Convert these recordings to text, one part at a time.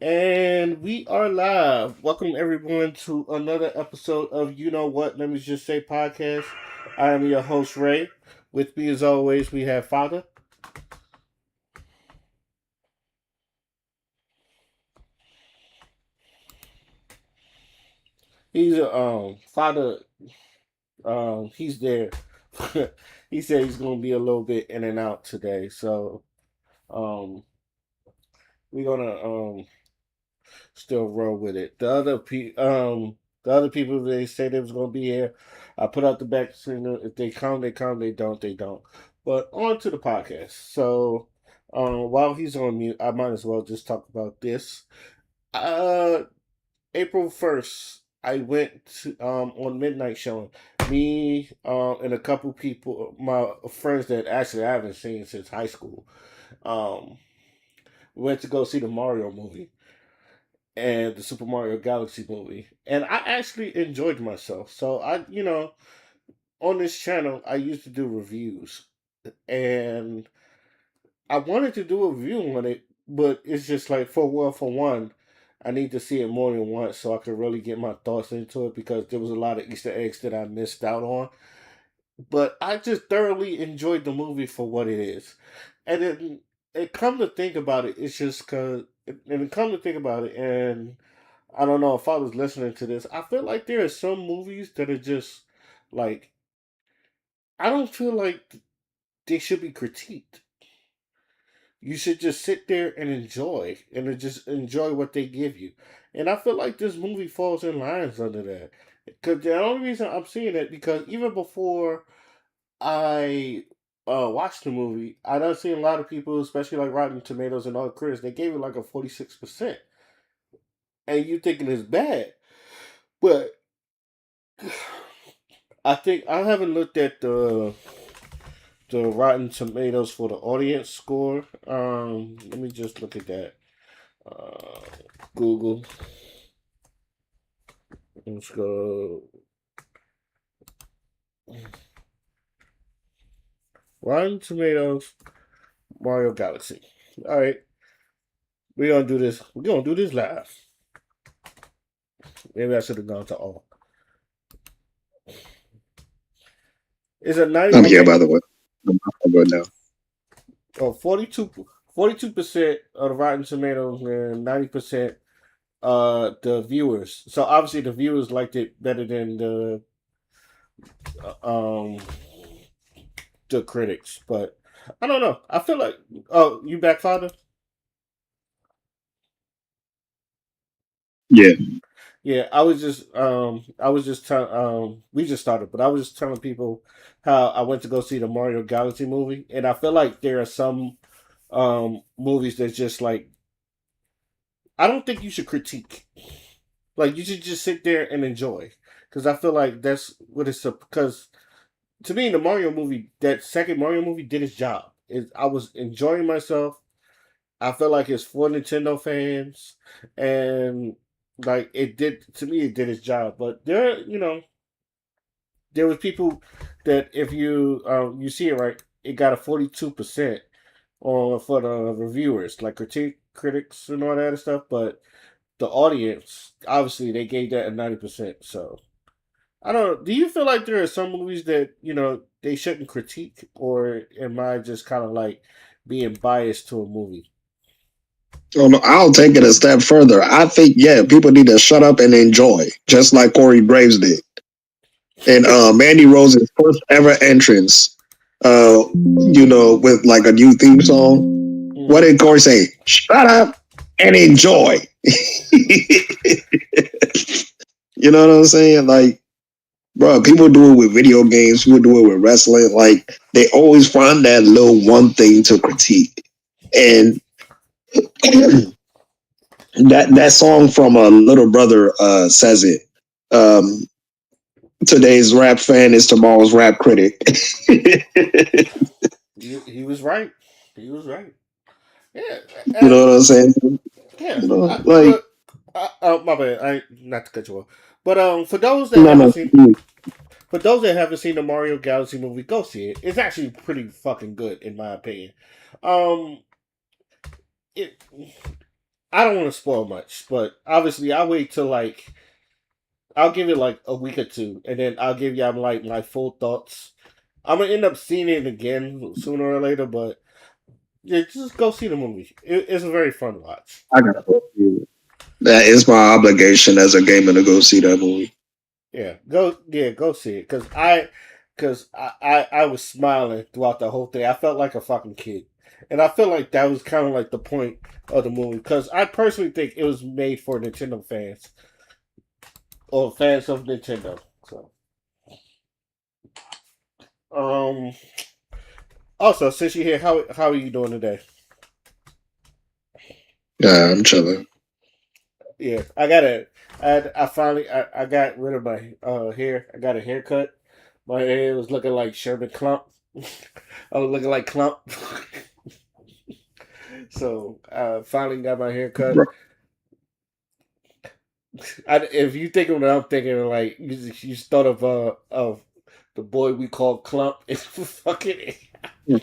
And we are live. Welcome everyone to another episode of You Know What? Let me just say podcast. I am your host Ray. With me as always we have Father. He's a Father he's there. He said he's gonna be a little bit in and out today. So um we're gonna still roll with it. The other people they say they was gonna be here. I put out the back signal. If they come, they come. They don't, they don't. But on to the podcast. So while he's on mute, I might as well just talk about this. Uh April 1st, I went to, on midnight showing. Me and a couple people, my friends that actually I haven't seen since high school. Um, went to go see the Mario movie and the Super Mario Galaxy movie. And I actually enjoyed myself. So on this channel, I used to do reviews. And I wanted to do a review on it, but it's just like, for one, I need to see it more than once so I could really get my thoughts into it because there was a lot of Easter eggs that I missed out on. But I just thoroughly enjoyed the movie for what it is. And it come to think about it, it's just because, and it come to think about it, and I don't know if I was listening to this. I feel like there are some movies that are just like I don't feel like they should be critiqued. You should just sit there and enjoy just enjoy what they give you. And I feel like this movie falls in lines under that. Because the only reason I'm seeing it because even before I watched the movie, I done seen a lot of people, especially like Rotten Tomatoes and all critics, they gave it like a 46%. And you thinking it's bad. But I think I haven't looked at the Rotten Tomatoes for the audience score. Let me just look at that. Uh, Google. Let's go. Rotten Tomatoes Mario Galaxy. All right, we're gonna do this. We're gonna do this live. Maybe I should have gone to all. It's a 90. I'm here, Okay, by the way. I'm good now. oh, 42% of the Rotten Tomatoes and 90% the viewers. So obviously the viewers liked it better than uh, um the critics, but I don't know. I feel like oh, you back, Father? Yeah. Yeah, I was just telling we just started, but I was just telling people how I went to go see the Mario Galaxy movie, and I feel like there are some movies that just like I don't think you should critique. Like you should just sit there and enjoy, because I feel like that's what it's because to me the Mario movie, that second Mario movie, did its job. I was enjoying myself. I feel like it's for Nintendo fans, and like it did to me, it did its job. But there was people that if you see it right, it got a 42% on for the reviewers, like critics and all that and stuff. But the audience, obviously, they gave that a 90%. So I don't know. Do you feel like there are some movies that they shouldn't critique, or am I just kind of like being biased to a movie? Oh, no, I'll take it a step further. I think, yeah, people need to shut up and enjoy, just like Corey Graves did. And Mandy Rose's first ever entrance, with like a new theme song. What Hmm. did Corey say? Shut up and enjoy. You know what I'm saying? Like, bro, people do it with video games, people do it with wrestling. Like, they always find that little one thing to critique. And that song from Little Brother says it. Um, Today's rap fan is tomorrow's rap critic. You He was right. He was right. Yeah, know and what I'm saying? yeah. Like, But my bad. I not to cut you off. But no, no. for those that haven't seen the Mario Galaxy movie, go see it. It's actually pretty fucking good in my opinion. Um, it I don't want to spoil much, but obviously I'll wait till like I'll give it like a week or two, and then I'll give y'all like my full thoughts. I'm gonna end up seeing it again sooner or later, but yeah, just go see the movie. It's a very fun watch. I gotta go see it. That is my obligation as a gamer to go see that movie. Go see it because I was smiling throughout the whole thing. I felt like a fucking kid, and I feel like that was kind of like the point of the movie because I personally think it was made for Nintendo fans or fans of Nintendo. So, um, also since you're here, how are you doing today? Yeah, I'm chilling. Yeah, I got a, I finally I got rid of my hair. I got a haircut. My hair was looking like Sherman Clump. I was looking like Clump. So I finally got my hair cut. If you think of what I'm thinking, like you thought of the boy we call Clump. It's fucking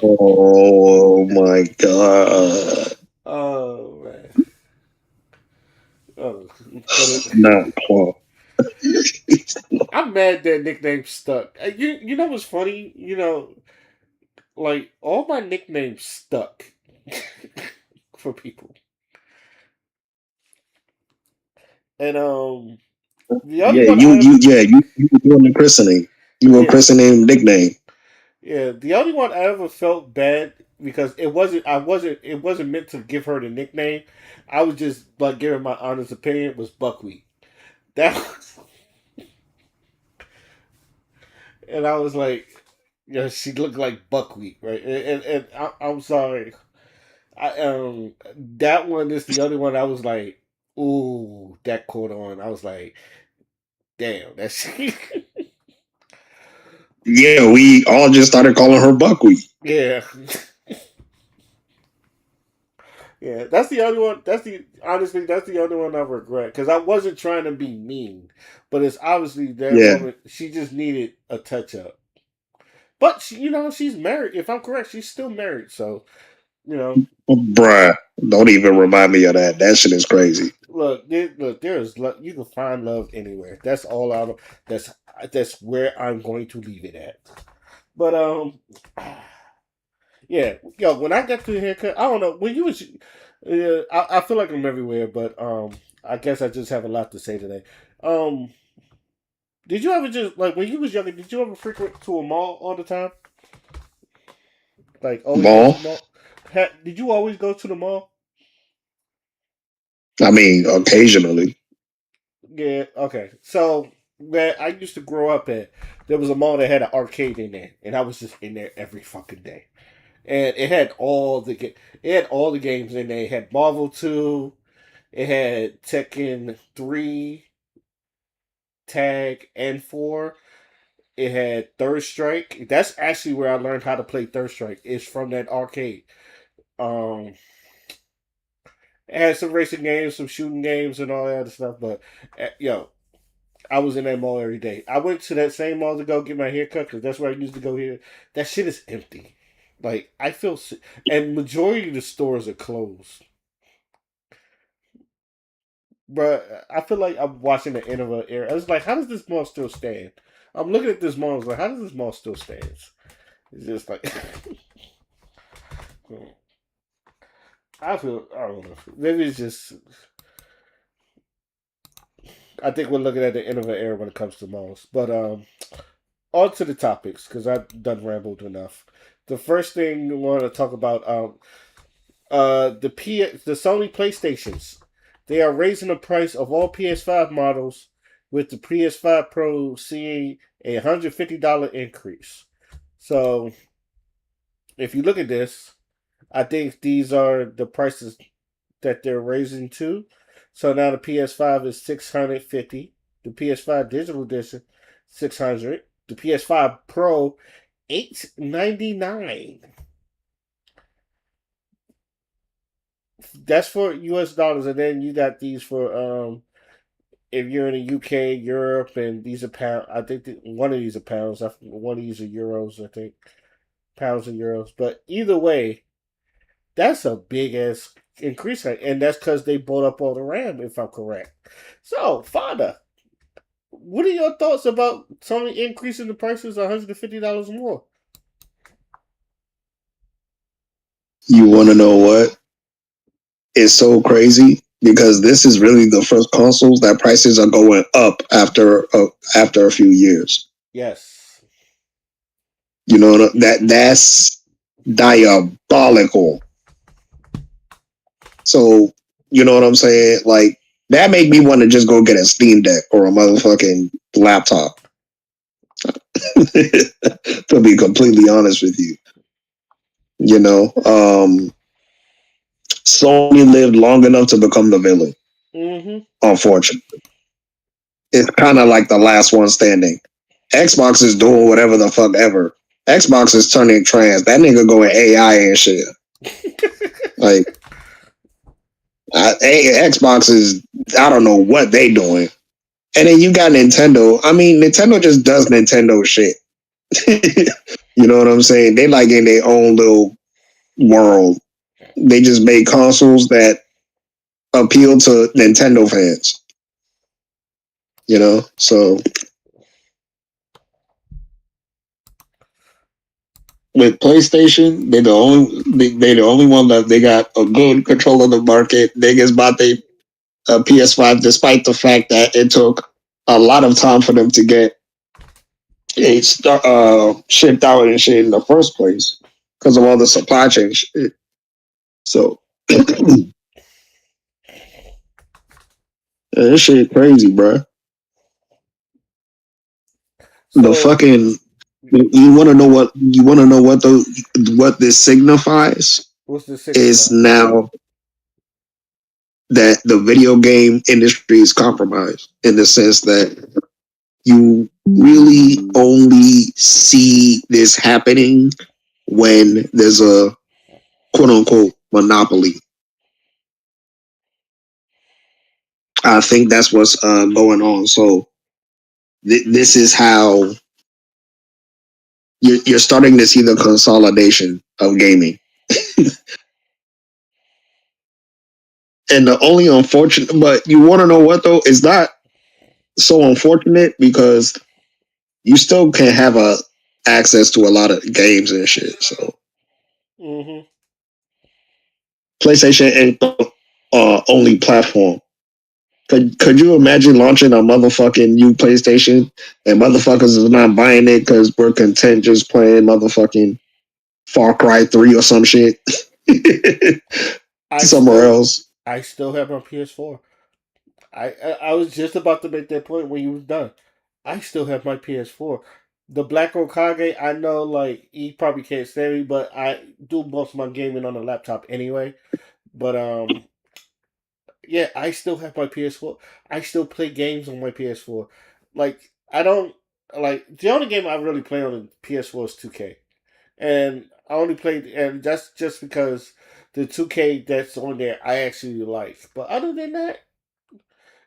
Oh my god. oh man. Oh, but Not Claw. I'm mad that nickname stuck. You know what's funny? Like all my nicknames stuck for people, and the only Yeah, one I ever you were doing the christening. You were yeah christening nickname. yeah the only one I ever felt bad because it wasn't meant to give her the nickname. I was just like giving my honest opinion was Buckwheat. That was, and I was like, she looked like Buckwheat, right? And I'm sorry, that one is the only one I was like, ooh, that caught on. I was like, damn, that's Yeah, we all just started calling her Buckwheat. yeah, yeah. That's the only one. That's the only one I regret because I wasn't trying to be mean, but it's obviously that Yeah. woman. She just needed a touch up. But she's married. If I'm correct, she's still married. So you know, Bruh. Don't even remind me of that. That shit is crazy. look. You can find love anywhere. That's all out. That's that's where I'm going to leave it at. But yeah, yo, when I got to the haircut, I don't know when you was. I feel like I'm everywhere, but I guess I just have a lot to say today. Um, did you ever just like when you was younger? Did you ever frequent to a mall all the time? Like always go to Ball. the mall? Did you always go to the mall? I mean, occasionally. Yeah. Okay. So where I used to grow up at, there was a mall that had an arcade in there, and I was just in there every fucking day. And it had all the games in there. It had Marvel 2. It had Tekken 3, Tag, and 4. It had Third Strike. That's actually where I learned how to play Third Strike. It's from that arcade. Um, it had some racing games, some shooting games, and all that other stuff. But yo, I was in that mall every day. I went to that same mall to go get my hair cut because that's where I used to go here. That shit is empty. Like I feel, and majority of the stores are closed. But I feel like I'm watching the end of an era. I was like, how does this mall still stand? I'm looking at this mall. I was like, how does this mall still stand? It's just like I don't know. Maybe it's just I think we're looking at the end of an era when it comes to malls. But on to the topics because I've done rambled enough. The first thing we want to talk about the Sony PlayStations. They are raising the price of all PS5 models, with the PS5 Pro seeing $150 increase. So if you look at this, I think these are the prices that they're raising to. So now the PS5 is 650. The PS5 Digital Edition 600. The PS5 Pro 899. That's for US dollars, and then you got these for if you're in the UK, Europe, and these are pound. I think one of these are pounds. One of these are euros. I think pounds and euros. But either way, that's a big ass. increasing, and that's because they bought up all the RAM, if I'm correct. So, Father, what are your thoughts about Sony increasing the prices $150 more? You want to know what? It's so crazy because this is really the first consoles that prices are going up after a few years. Yes. You know that's diabolical. So you know what I'm saying? Like that made me want to just go get a Steam Deck or a motherfucking laptop. To be completely honest with you, you know, Sony lived long enough to become the villain. Mm-hmm. Unfortunately, it's kind of like the last one standing. Xbox is doing whatever the fuck ever. Xbox is turning trans. That nigga going AI and shit. Like Xbox is, I don't know what they doing. And then you got Nintendo. I mean, Nintendo just does Nintendo shit. You know what I'm saying? They like in their own little world. They just made consoles that appeal to Nintendo fans. You know, so with PlayStation, they the only one that they got a good control of the market. Niggas bought they PS5, despite the fact that it took a lot of time for them to get it shipped out and shit in the first place because of all the supply chain shit. So this shit crazy, bro. The So, fucking you want to know what this signifies what's the is signifier? now that the video game industry is compromised in the sense that you really only see this happening when there's a quote unquote monopoly. I think that's what's going on. So this is how you're starting to see the consolidation of gaming. And the only unfortunate, but you want to know what though? It's not so unfortunate because you still can have a access to a lot of games and shit. So Mm-hmm. PlayStation ain't the only platform. Could you imagine launching a motherfucking new PlayStation and motherfuckers is not buying it because we're content just playing motherfucking Far Cry 3 or some shit I somewhere still, else? I still have my PS4. I was just about to make that point when you was done. I still have my PS4. The Black Okage, I know, like he probably can't stand me, but I do most of my gaming on the laptop anyway. But yeah, I still have my PS4. I still play games on my PS4. Like I don't like the only game I really play on the PS4 is 2K, and I only played, and that's just because the 2K that's on there I actually like. But other than that,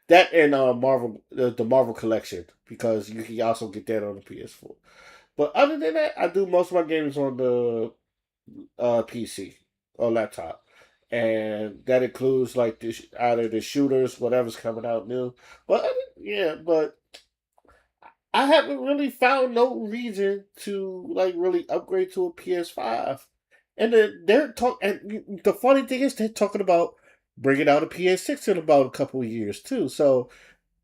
that and Marvel, the Marvel collection, because you can also get that on the PS4. But other than that, I do most of my games on the PC or laptop, and that includes like either the shooters, whatever's coming out new. But yeah, but I haven't really found no reason to like really upgrade to a PS5. And then they're and the funny thing is they're talking about bringing out a PS6 in about a couple of years too. So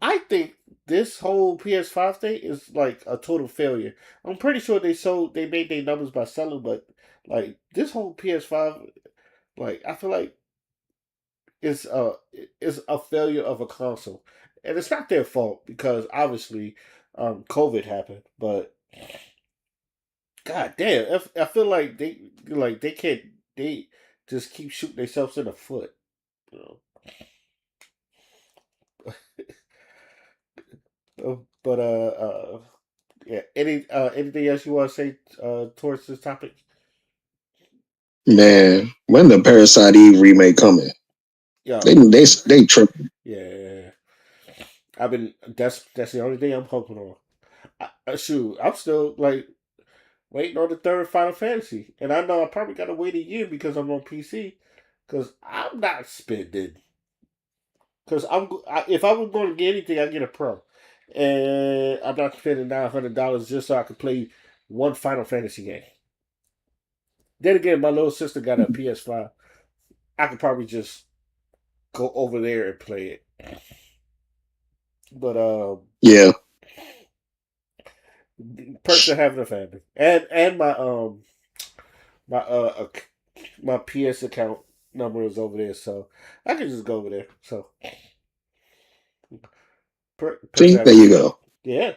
I think this whole PS5 thing is like a total failure. I'm pretty sure they made their numbers by selling, but like this whole PS5, like I feel like is a failure of a console, and it's not their fault because obviously, COVID happened. But god damn, I feel like they can't they just keep shooting themselves in the foot. You but yeah. Anything else you want to say towards this topic? Man, when the Parasite Eve remake coming? Yeah, They tripping. yeah. I've been that's the only thing I'm hoping on. Shoot, I'm still like waiting on the third Final Fantasy, and I know I probably gotta wait a year because I'm on PC. because I'm not spending. Because if I was going to get anything, I get a pro, and I'm not spending $900 just so I could play one Final Fantasy game. Then again, my little sister got a PS5. I could probably just go over there and play it. But Yeah. perks of having a family, and my my PS account number is over there, so I can just go over there. So perks See, of there having a you family. go. Yeah.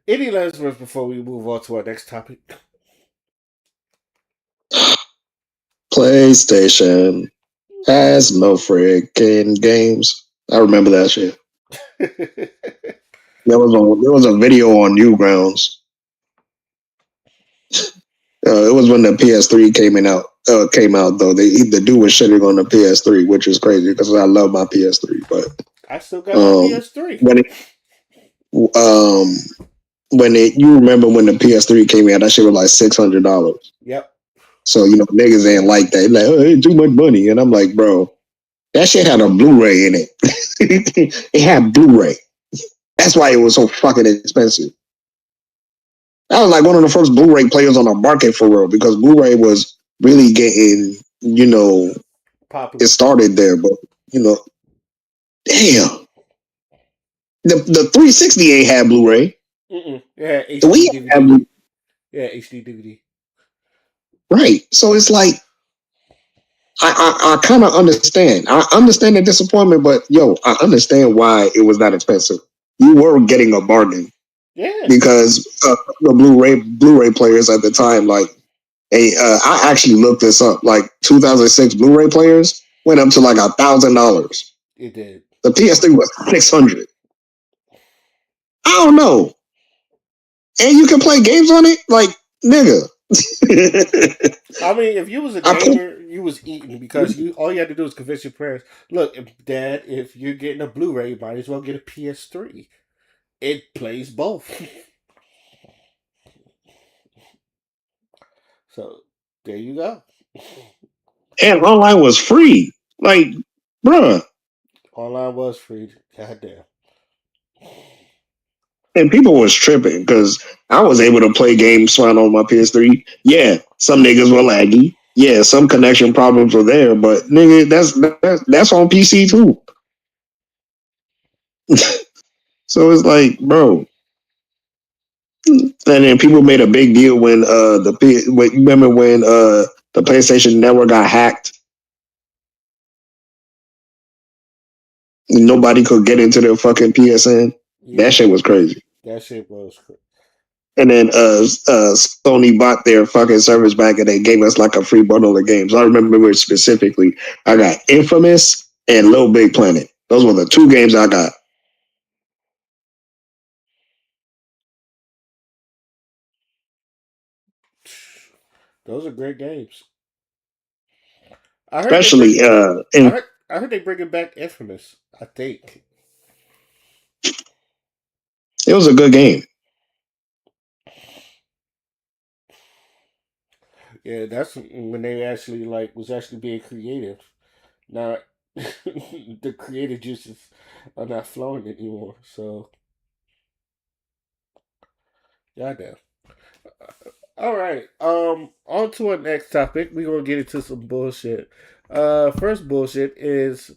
Any last words before we move on to our next topic? PlayStation has no freaking games. I remember that shit. There was a video on Newgrounds. It was when the PS3 came out though. The dude was shitting on the PS3, which is crazy because I love my PS3. But I still got my um, PS3. when it um you remember when the PS3 came out, that shit was like $600. Yep. So niggas ain't like that. Like, oh, ain't too much money, and I'm like, bro, that shit had a Blu-ray in it. It had Blu-ray. That's why it was so fucking expensive. That was like one of the first Blu-ray players on the market for real because Blu-ray was really getting, it Popular. started there, but you know, damn, the 360 ain't had Blu-ray. Yeah, The HD Wii had DVD. Blu- Yeah, HD DVD. right. So it's like I kind of understand. I understand the disappointment, but yo, I understand why it was that expensive. You were getting a bargain Yeah. because the Blu-ray players at the time, like, I actually looked this up. Like 2006 Blu-ray players went up to like $1,000. It did. The PS3 was 600. I don't know, and you can play games on it, like nigga. I mean, if you was a I put gamer, you was eating because you all you had to do is convince your parents. Look, Dad, if you're getting a Blu-ray, you might as well get a PS3. It plays both. So there you go. and online was free. Like, bruh. Online was free. Goddamn. And people was tripping because I was able to play games fine on my PS3. Yeah, some niggas were laggy. Yeah, some connection problems were there, but nigga, that's on PC too. So it's like, bro. And then people made a big deal when remember when the PlayStation Network got hacked and nobody could get into their fucking PSN. That Yeah, shit was crazy. that shit was. And then Sony bought their fucking service back and they gave us like a free bundle of games. I remember specifically, I got Infamous and Little Big Planet. Those were the two games I got. Those are great games. I heard they bring. Especially, I heard they bringing back Infamous. I think. it was a good game. Yeah, that's when they actually was actually being creative. Now, the creative juices are not flowing anymore. So, goddamn. All right. On to our next topic. We're gonna get into some bullshit. First bullshit is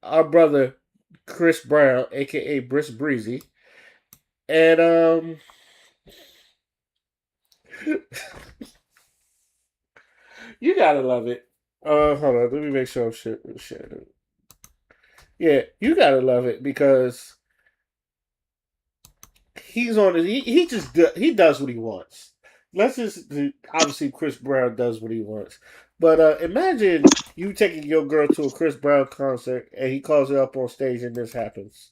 our brother Chris Brown, aka Briss Breezy, and you gotta love it. Hold on. Let me make sure I'm sharing it. Yeah, you gotta love it because he's on it. He does what he wants. Let's just obviously Chris Brown does what he wants, but imagine you taking your girl to a Chris Brown concert and he calls her up on stage and this happens.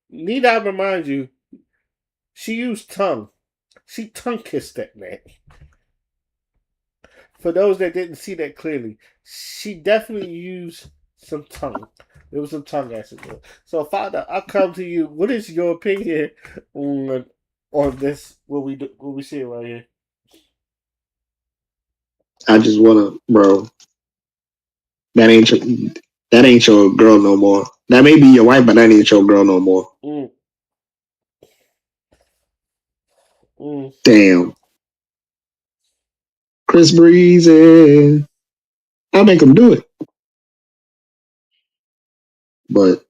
Need I remind you? She used tongue. She tongue kissed that man. for those that didn't see that clearly, she definitely used some tongue. There was some tongue action there. So, Father, I come to you. What is your opinion on on this? What we see right here? I just wanna, bro. That ain't your, that ain't your girl no more. That may be your wife, but that ain't your girl no more. Mm, mm. Damn, Chris Breezy. I'll make him do it. But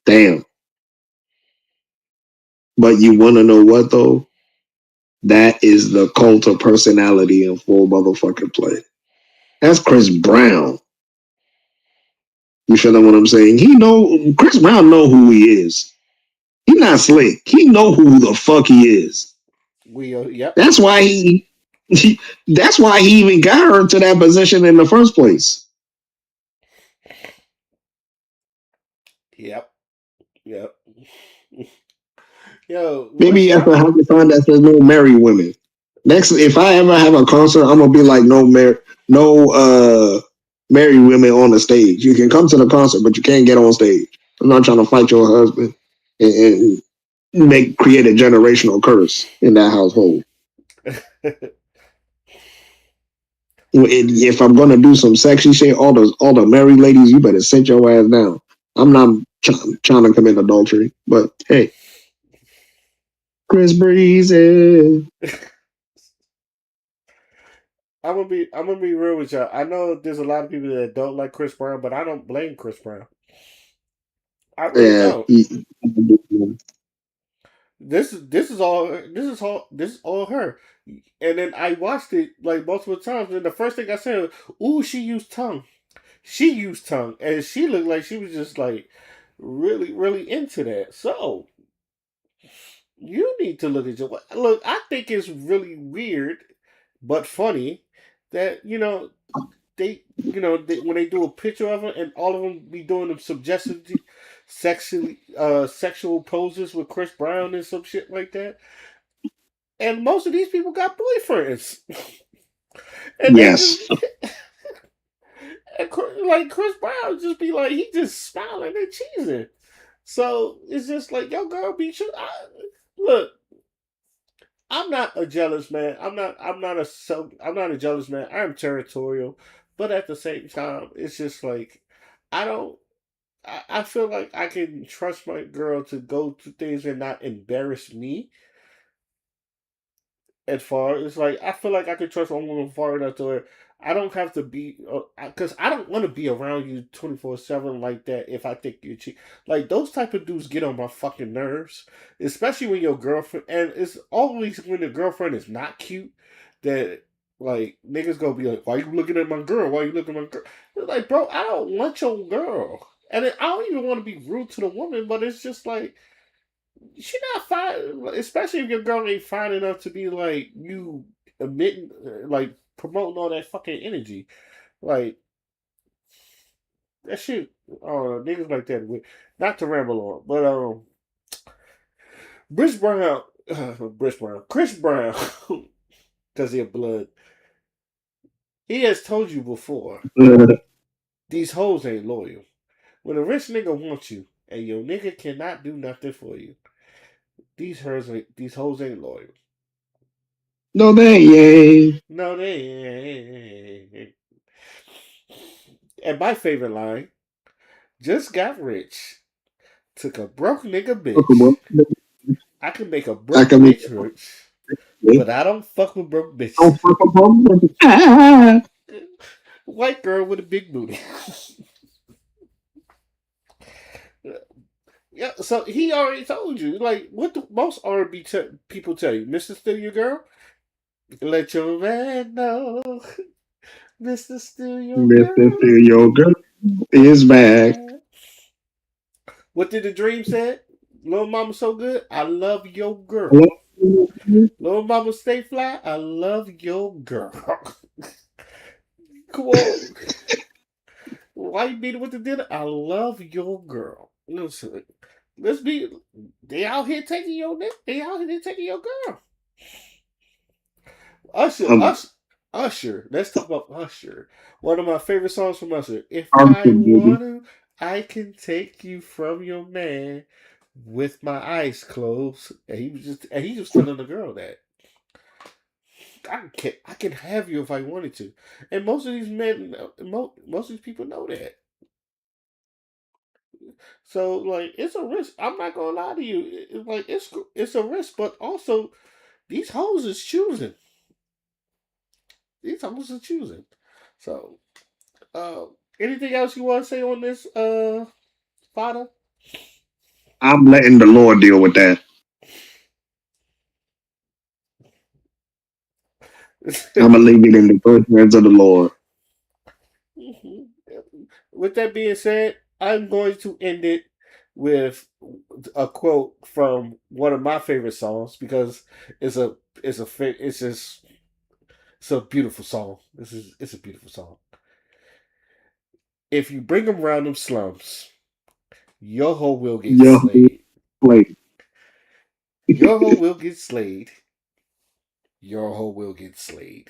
damn. But you want to know what though? That is the cult of personality in full motherfucking play. That's Chris Brown. You feeling what I'm saying? He know Chris Brown know who he is. He not slick. He know who the fuck he is. Yep, That's why he that's why he even got her to that position in the first place. yep, yep. Yo, Maybe what's you have I? to have to find that there's no married women. Next, if I ever have a concert, I'm gonna be like no married women on the stage. You can come to the concert, but you can't get on stage. I'm not trying to fight your husband and make create a generational curse in that household. If I'm gonna do some sexy shit, all the married ladies, you better sit your ass down. I'm not trying to commit adultery, but hey, Chris Breezy. I'm gonna be real with y'all. I know there's a lot of people that don't like Chris Brown, but I don't blame Chris Brown. I really Yeah, don't. This is all her. And then I watched it like multiple times, and the first thing I said, "Ooh, she used tongue. She used tongue," and she looked like she was just like really into that. So you need to look at your look. I think it's really weird, but funny that when they do a picture of her and all of them be doing them sexual poses with Chris Brown and some shit like that. And most of these people got boyfriends, and they just yes. and like Chris Brown just be like he just smiling and cheesing. So it's just like yo, girl, be sure. Look, I'm not a jealous man. I'm not a jealous man. I'm territorial, but at the same time, it's just like I don't. I feel like I can trust my girl to go to things and not embarrass me as far. It's like I feel like I can trust a woman far enough to where I don't have to be because I don't want to be around you 24/7 like that. If I think you're cheap, like those type of dudes get on my fucking nerves, especially when your girlfriend and it's always when the girlfriend is not cute that. Like niggas gonna be like, why you looking at my girl? Why you looking at my girl? It's like, bro, I don't want your girl, and I don't even want to be rude to the woman, but it's just like she not fine, especially if your girl ain't fine enough to be like you emitting, like promoting all that fucking energy. Like that shit. Oh, niggas like that. Not to ramble on, but Chris Brown, Chris Brown, because he have blood. He has told you before. These hoes ain't loyal. When a rich nigga wants you and your nigga cannot do nothing for you, these hoes ain't loyal. No, they ain't. No, they ain't. And my favorite line, just got rich. Took a broke nigga bitch. I can make a I broke can make bitch rich, it. but I don't fuck with broke bitches. Don't fuck up. Ah. White girl with a big booty. Yeah, so he already told you. Like, what do most R&B people tell you? Mr. Still Your Girl? Let your man know. Mr. Still Your Mr. Girl Still Your Girl is is back. bad. What did the dream say? Little mama so good. I love your girl. Little mama stay fly. I love your girl. Come on. Why you beating with the dinner? I love your girl. Listen, let's be. They out here taking your. They out here taking your girl. Usher, Um, Usher, Usher. Let's talk about Usher. One of my favorite songs from Usher. If I Arthur, baby. want to, I can take you from your man with my eyes closed. And he was telling the girl that I can have you if I wanted to. And most of these men, most of these people know that. So like, it's a risk. I'm not gonna lie to you. It's a risk, but also these hoes is choosing. These hoes are choosing. So, uh, anything else you want to say on this, Fada? I'm letting the Lord deal with that. I'm gonna leave it in the good hands of the Lord. Mhm. With that being said, I'm going to end it with a quote from one of my favorite songs because it's a it's just it's a beautiful song. It's a beautiful song. If you bring them around them slums, your hoe will get Yo, slayed. like, Your hoe will get slayed. Your hoe will get slayed.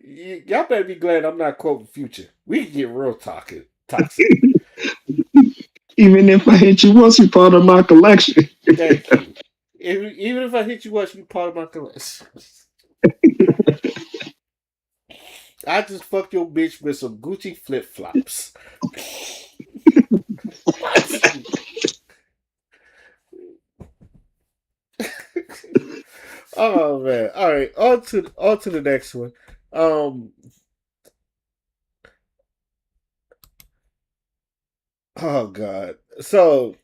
Y'all better be glad I'm not quoting Future. We can get real toxic. even if I hit you once, you part of my collection. Thank you. Even if I hit you once, you part of my collection. I just fucked your bitch with some Gucci flip flops. What? Oh man! All right, on to the next one. Um. Oh god. So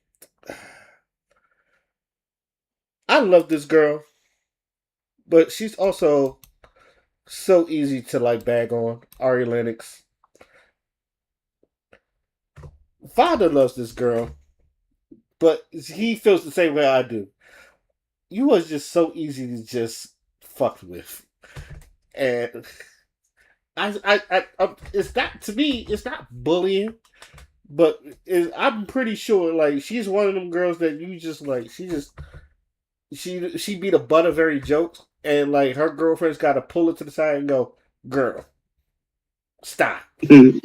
I love this girl, but she's also so easy to like bag on. Ari Lennox. Father loves this girl, but he feels the same way I do. You was just so easy to just fuck with, and it's not to me. It's not bullying, but I'm pretty sure like she's one of them girls that you just like. She be the butt of every joke, and like her girlfriend's got to pull it to the side and go, "Girl, stop, You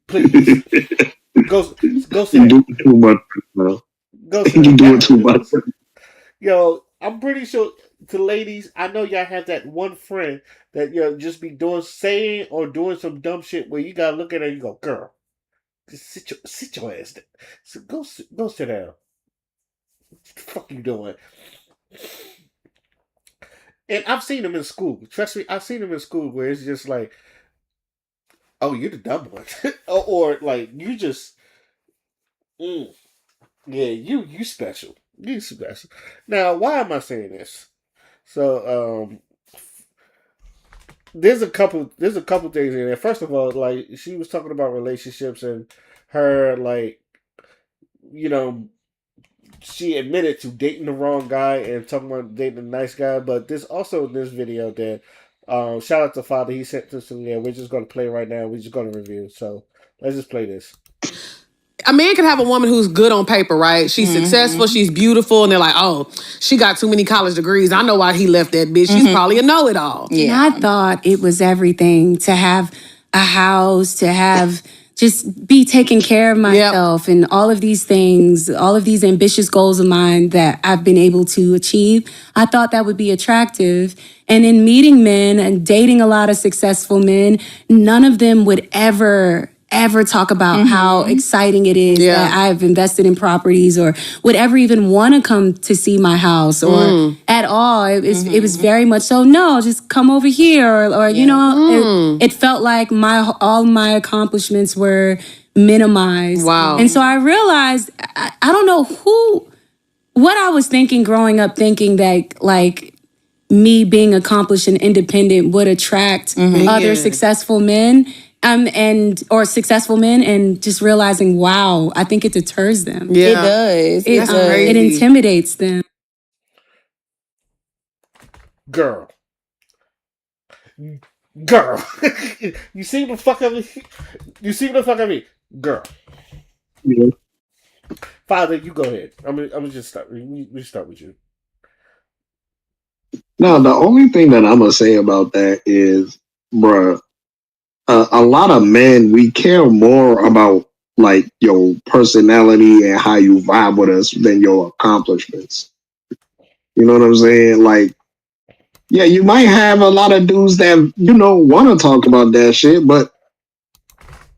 please, go go sit down, do it too much, bro. go sit You down." do it too much. Yo, I'm pretty sure to ladies, I know y'all have that one friend that just be doing saying or doing some dumb shit where you gotta look at her and you go, "Girl, just sit your ass down. So go sit down. What the fuck you doing?" And I've seen them in school. Trust me, I've seen them in school where it's just like, "Oh, you're the dumb one," or like you just, mm, yeah, you special. You special. Now, why am I saying this? So, there's a couple things in there. First of all, like she was talking about relationships and her like you know she admitted to dating the wrong guy and talking about dating a nice guy. But there's also this video that shout out to Father, he sent this to me and we're just gonna play right now. We're just gonna review. So let's just play this. A man can have a woman who's good on paper, right? She's successful, she's beautiful, and they're like, oh, she got too many college degrees. I know why he left that bitch. She's probably a know-it-all. Yeah. And I thought it was everything to have a house, to have just be taking care of myself and all of these things, all of these ambitious goals of mine that I've been able to achieve. I thought that would be attractive. And in meeting men and dating a lot of successful men, none of them would ever talk about how exciting it is that I've invested in properties or would ever even want to come to see my house or at all. It was very much so, no, just come over here or you know, it felt like all my accomplishments were minimized. Wow. And so I realized, I don't know what I was thinking growing up, thinking that like me being accomplished and independent would attract other successful men. Or successful men, and just realizing, wow, I think it deters them. Yeah. It does. That's It crazy. intimidates them. Girl. Girl. You see the fuck of me? You see the fuck of me? Girl. Yeah. Father, you go ahead. I'm gonna just start. We start with you. No, the only thing that I'm gonna say about that is, bruh, a lot of men, we care more about like your personality and how you vibe with us than your accomplishments. You know what I'm saying? Like, yeah, you might have a lot of dudes that want to talk about that shit, but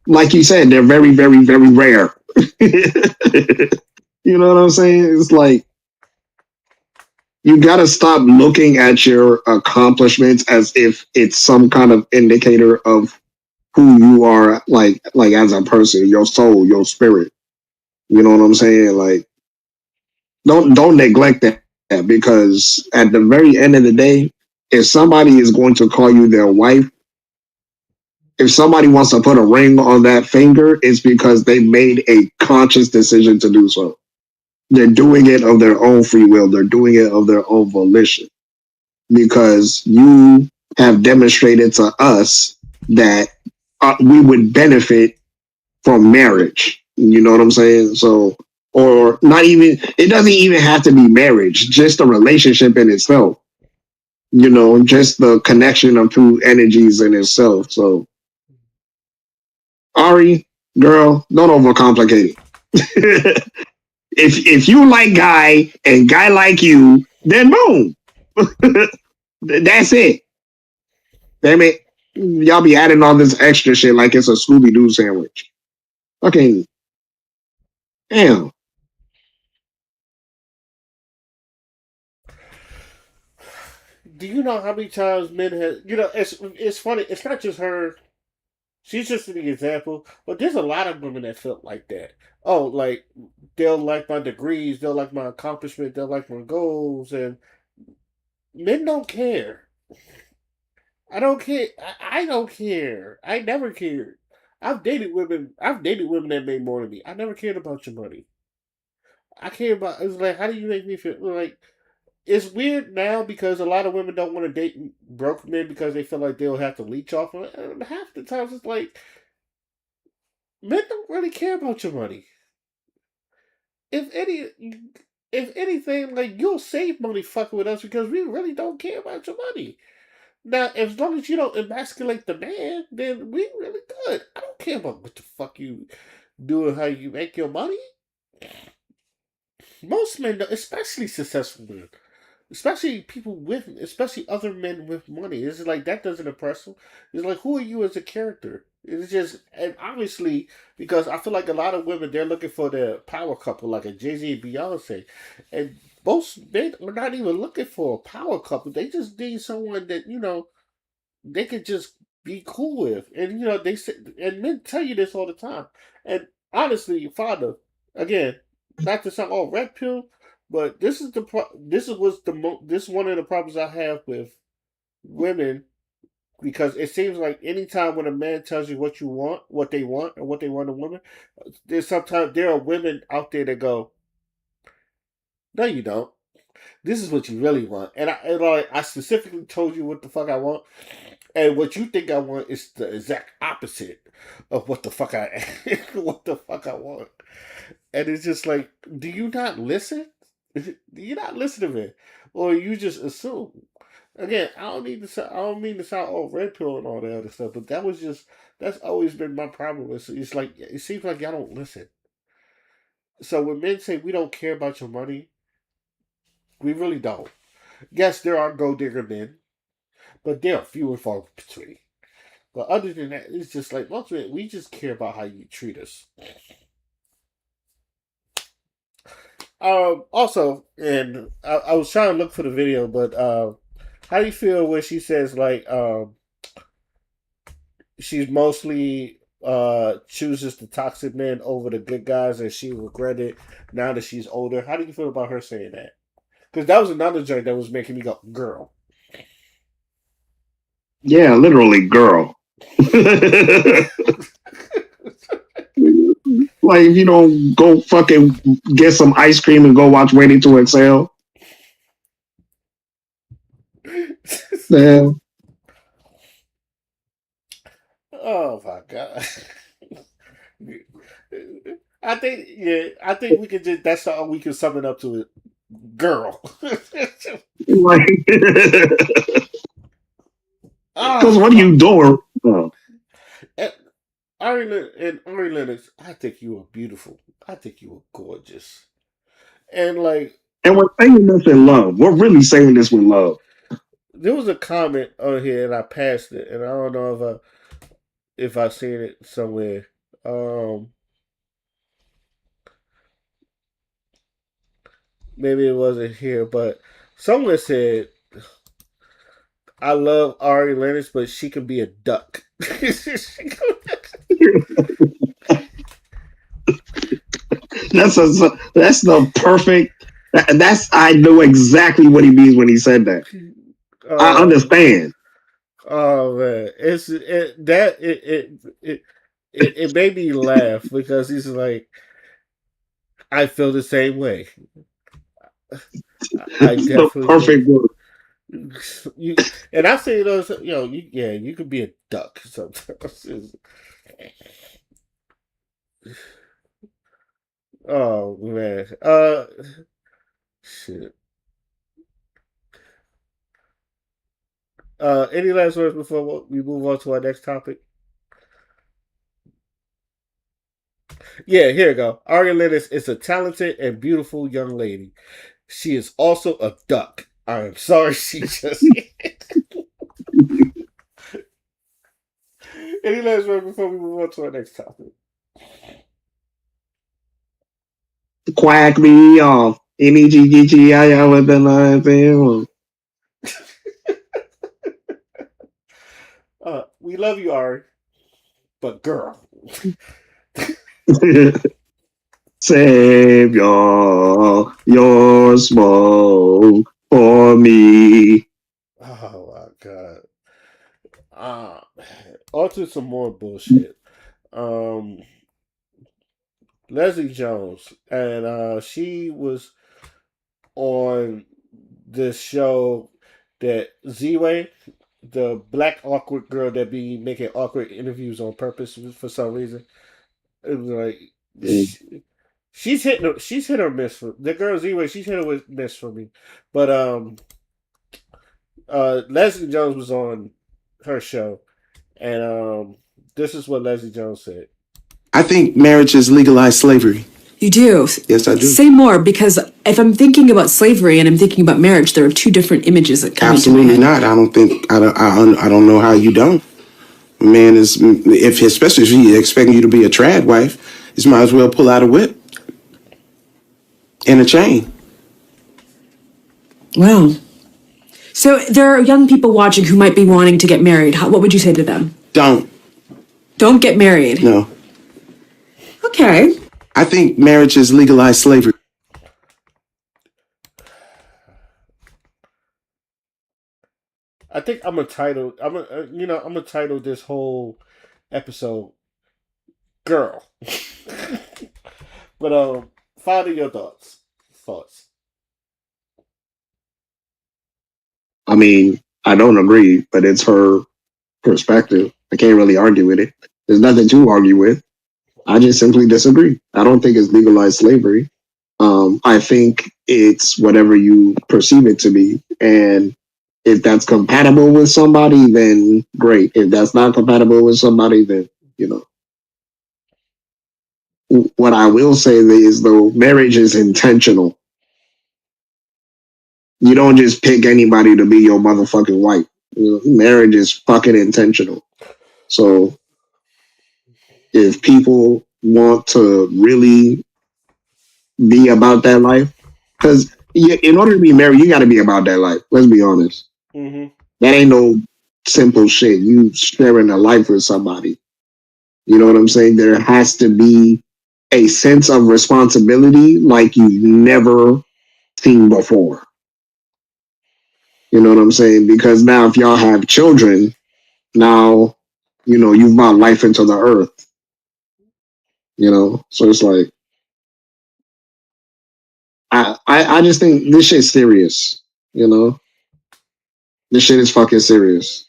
like you said, they're very, very, very rare. You know what I'm saying? It's like you got to stop looking at your accomplishments as if it's some kind of indicator of who you are, like as a person, your soul, your spirit. You know what I'm saying? Like, don't neglect that, because at the very end of the day, if somebody is going to call you their wife, if somebody wants to put a ring on that finger, it's because they made a conscious decision to do so. They're doing it of their own free will. They're doing it of their own volition, because you have demonstrated to us that we would benefit from marriage. You know what I'm saying? So, or not even, it doesn't even have to be marriage, just a relationship in itself, just the connection of two energies in itself. So, Ari, girl, don't overcomplicate it. if you like guy and guy like you, then boom. That's it. Damn it. Y'all be adding all this extra shit like it's a Scooby Doo sandwich. Okay. Damn. Do you know how many times men have? It's funny. It's not just her. She's just an example, but there's a lot of women that felt like that. Oh, like they'll like my degrees, they'll like my accomplishment, they'll like my goals, and men don't care. I don't care. I don't care. I never cared. I've dated women. I've dated women that made more than me. I never cared about your money. I care about. It's like, how do you make me feel? Like, it's weird now because a lot of women don't want to date broke men because they feel like they'll have to leech off of it. And half the times it's like men don't really care about your money. If any, if anything, like you'll save money fucking with us because we really don't care about your money. Now, as long as you don't emasculate the man, then we really good. I don't care about what the fuck you do and how you make your money. Most men, especially successful men, especially people with, especially other men with money, it's like that doesn't impress them. It's like, who are you as a character? It's just, and obviously, because I feel like a lot of women, they're looking for the power couple, like a Jay Z and Beyonce, and most men are not even looking for a power couple. They just need someone that they could just be cool with. And they say, and men tell you this all the time. And honestly, your father, again, not to sound all red pill, but this is one of the problems I have with women, because it seems like anytime when a man tells you what you want, what they want, or what they want in a woman, there are women out there that go, no, you don't. This is what you really want. And I specifically told you what the fuck I want. And what you think I want is the exact opposite of what the fuck I what the fuck I want. And it's just like, do you not listen? Do you not listen to me? Or you just assume? Again, I don't mean to sound all red pill and all that other stuff, but that's always been my problem. It's like it seems like y'all don't listen. So when men say we don't care about your money, we really don't. Yes, there are gold digger men, but they are few and far between. But other than that, it's just like most of it, we just care about how you treat us. Also, and I was trying to look for the video, but how do you feel when she says like she's mostly chooses the toxic men over the good guys, and she regretted now that she's older? How do you feel about her saying that? Because that was another joint that was making me go, girl. Yeah, literally, girl. Like, if you don't go fucking get some ice cream and go watch Waiting to Exhale. Man, Oh my god. I think we could just that's all we can sum it up to it. girl. Like, because what are Ah, you doing? Oh. and Ari Lennox, I think you are beautiful. I think you are gorgeous. And like, And we're saying this in love. We're really saying this with love. there was a comment on here and I passed it, and I don't know if I seen it somewhere. Um, Maybe it wasn't here, but someone said, "I love Ari Lennox, but she can be a duck." That's the perfect. That's I know exactly what he means when he said that. I uh, understand. oh man, it made me laugh because he's like, I feel the same way. I It's the definitely do. perfect word. You and I say those, yeah, you could be a duck sometimes. Oh man, shit. Any last words before we move on to our next topic? Yeah, here we go. Aria Lennox is a talented and beautiful young lady. She is also a duck. I am sorry, she just. Any last words before we move on to our next topic? Quack me off. N-E-G-G-G-I-I with the line thing. We love you, Ari, but girl. Save your smoke for me. Oh my god. Uh, On to some more bullshit. Um, Leslie Jones, and she was on this show that Z-Way, the black awkward girl that be making awkward interviews on purpose for some reason. It was like she's hit or miss for the girl Z-Way. She's hit or miss for me, but Leslie Jones was on her show, and this is what Leslie Jones said. I think marriage is legalized slavery. You do? Yes, I do. Say more, because if I'm thinking about slavery and I'm thinking about marriage, there are two different images that come Absolutely into my head. not. I don't think I don't know how you don't. A man is, if especially if he expecting you to be a trad wife, you might as well pull out a whip and a chain. Wow. So there are young people watching who might be wanting to get married. What would you say to them? Don't. Don't get married. No. Okay. I think marriage is legalized slavery. I think I'm a title. I'm gonna title this whole episode "Girl." But Father, your thoughts. Thoughts. I mean, I don't agree, but it's her perspective. I can't really argue with it. There's nothing to argue with. I just simply disagree. I don't think it's legalized slavery. I think it's whatever you perceive it to be. And if that's compatible with somebody, then great. If that's not compatible with somebody, then, you know. What I will say is, though, marriage is intentional. You don't just pick anybody to be your motherfucking wife. You know, marriage is fucking intentional. So if people want to really be about that life, because in order to be married, you got to be about that life. Let's be honest. Mm-hmm. That ain't no simple shit. You sharing a life with somebody. You know what I'm saying? There has to be a sense of responsibility like you've never seen before. You know what I'm saying? Because now, if y'all have children, now, you know, you've brought life into the earth. You know, so it's like I just think this shit's serious. You know, this shit is fucking serious.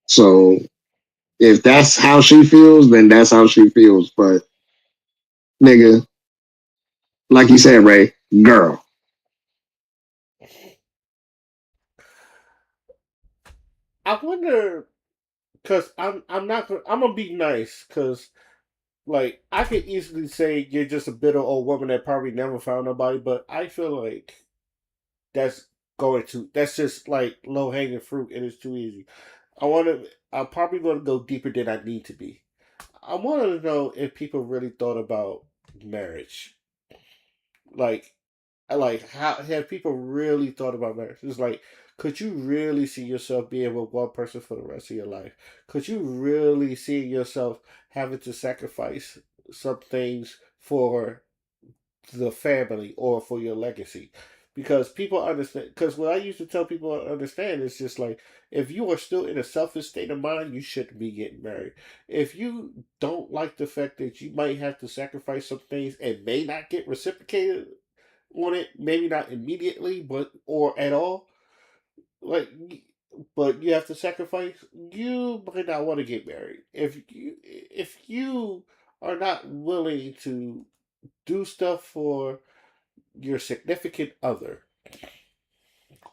So if that's how she feels, then that's how she feels. But nigga, Like you said, Ray, girl. I wonder because I'm not gonna I'm gonna be nice because like I could easily say you're just a bitter old woman that probably never found nobody, but I feel like that's that's just like low hanging fruit and it's too easy. I'm probably gonna go deeper than I need to be. I wanted to know if people really thought about marriage. Like how have people really thought about marriage? It's like, could you really see yourself being with one person for the rest of your life? Could you really see yourself having to sacrifice some things for the family or for your legacy? Because people understand. Because what I used to tell people to understand is just like, if you are still in a selfish state of mind, you shouldn't be getting married. If you don't like the fact that you might have to sacrifice some things and may not get reciprocated on it, maybe not immediately, but or at all. Like, but you have to sacrifice. You might not want to get married if you are not willing to do stuff for your significant other,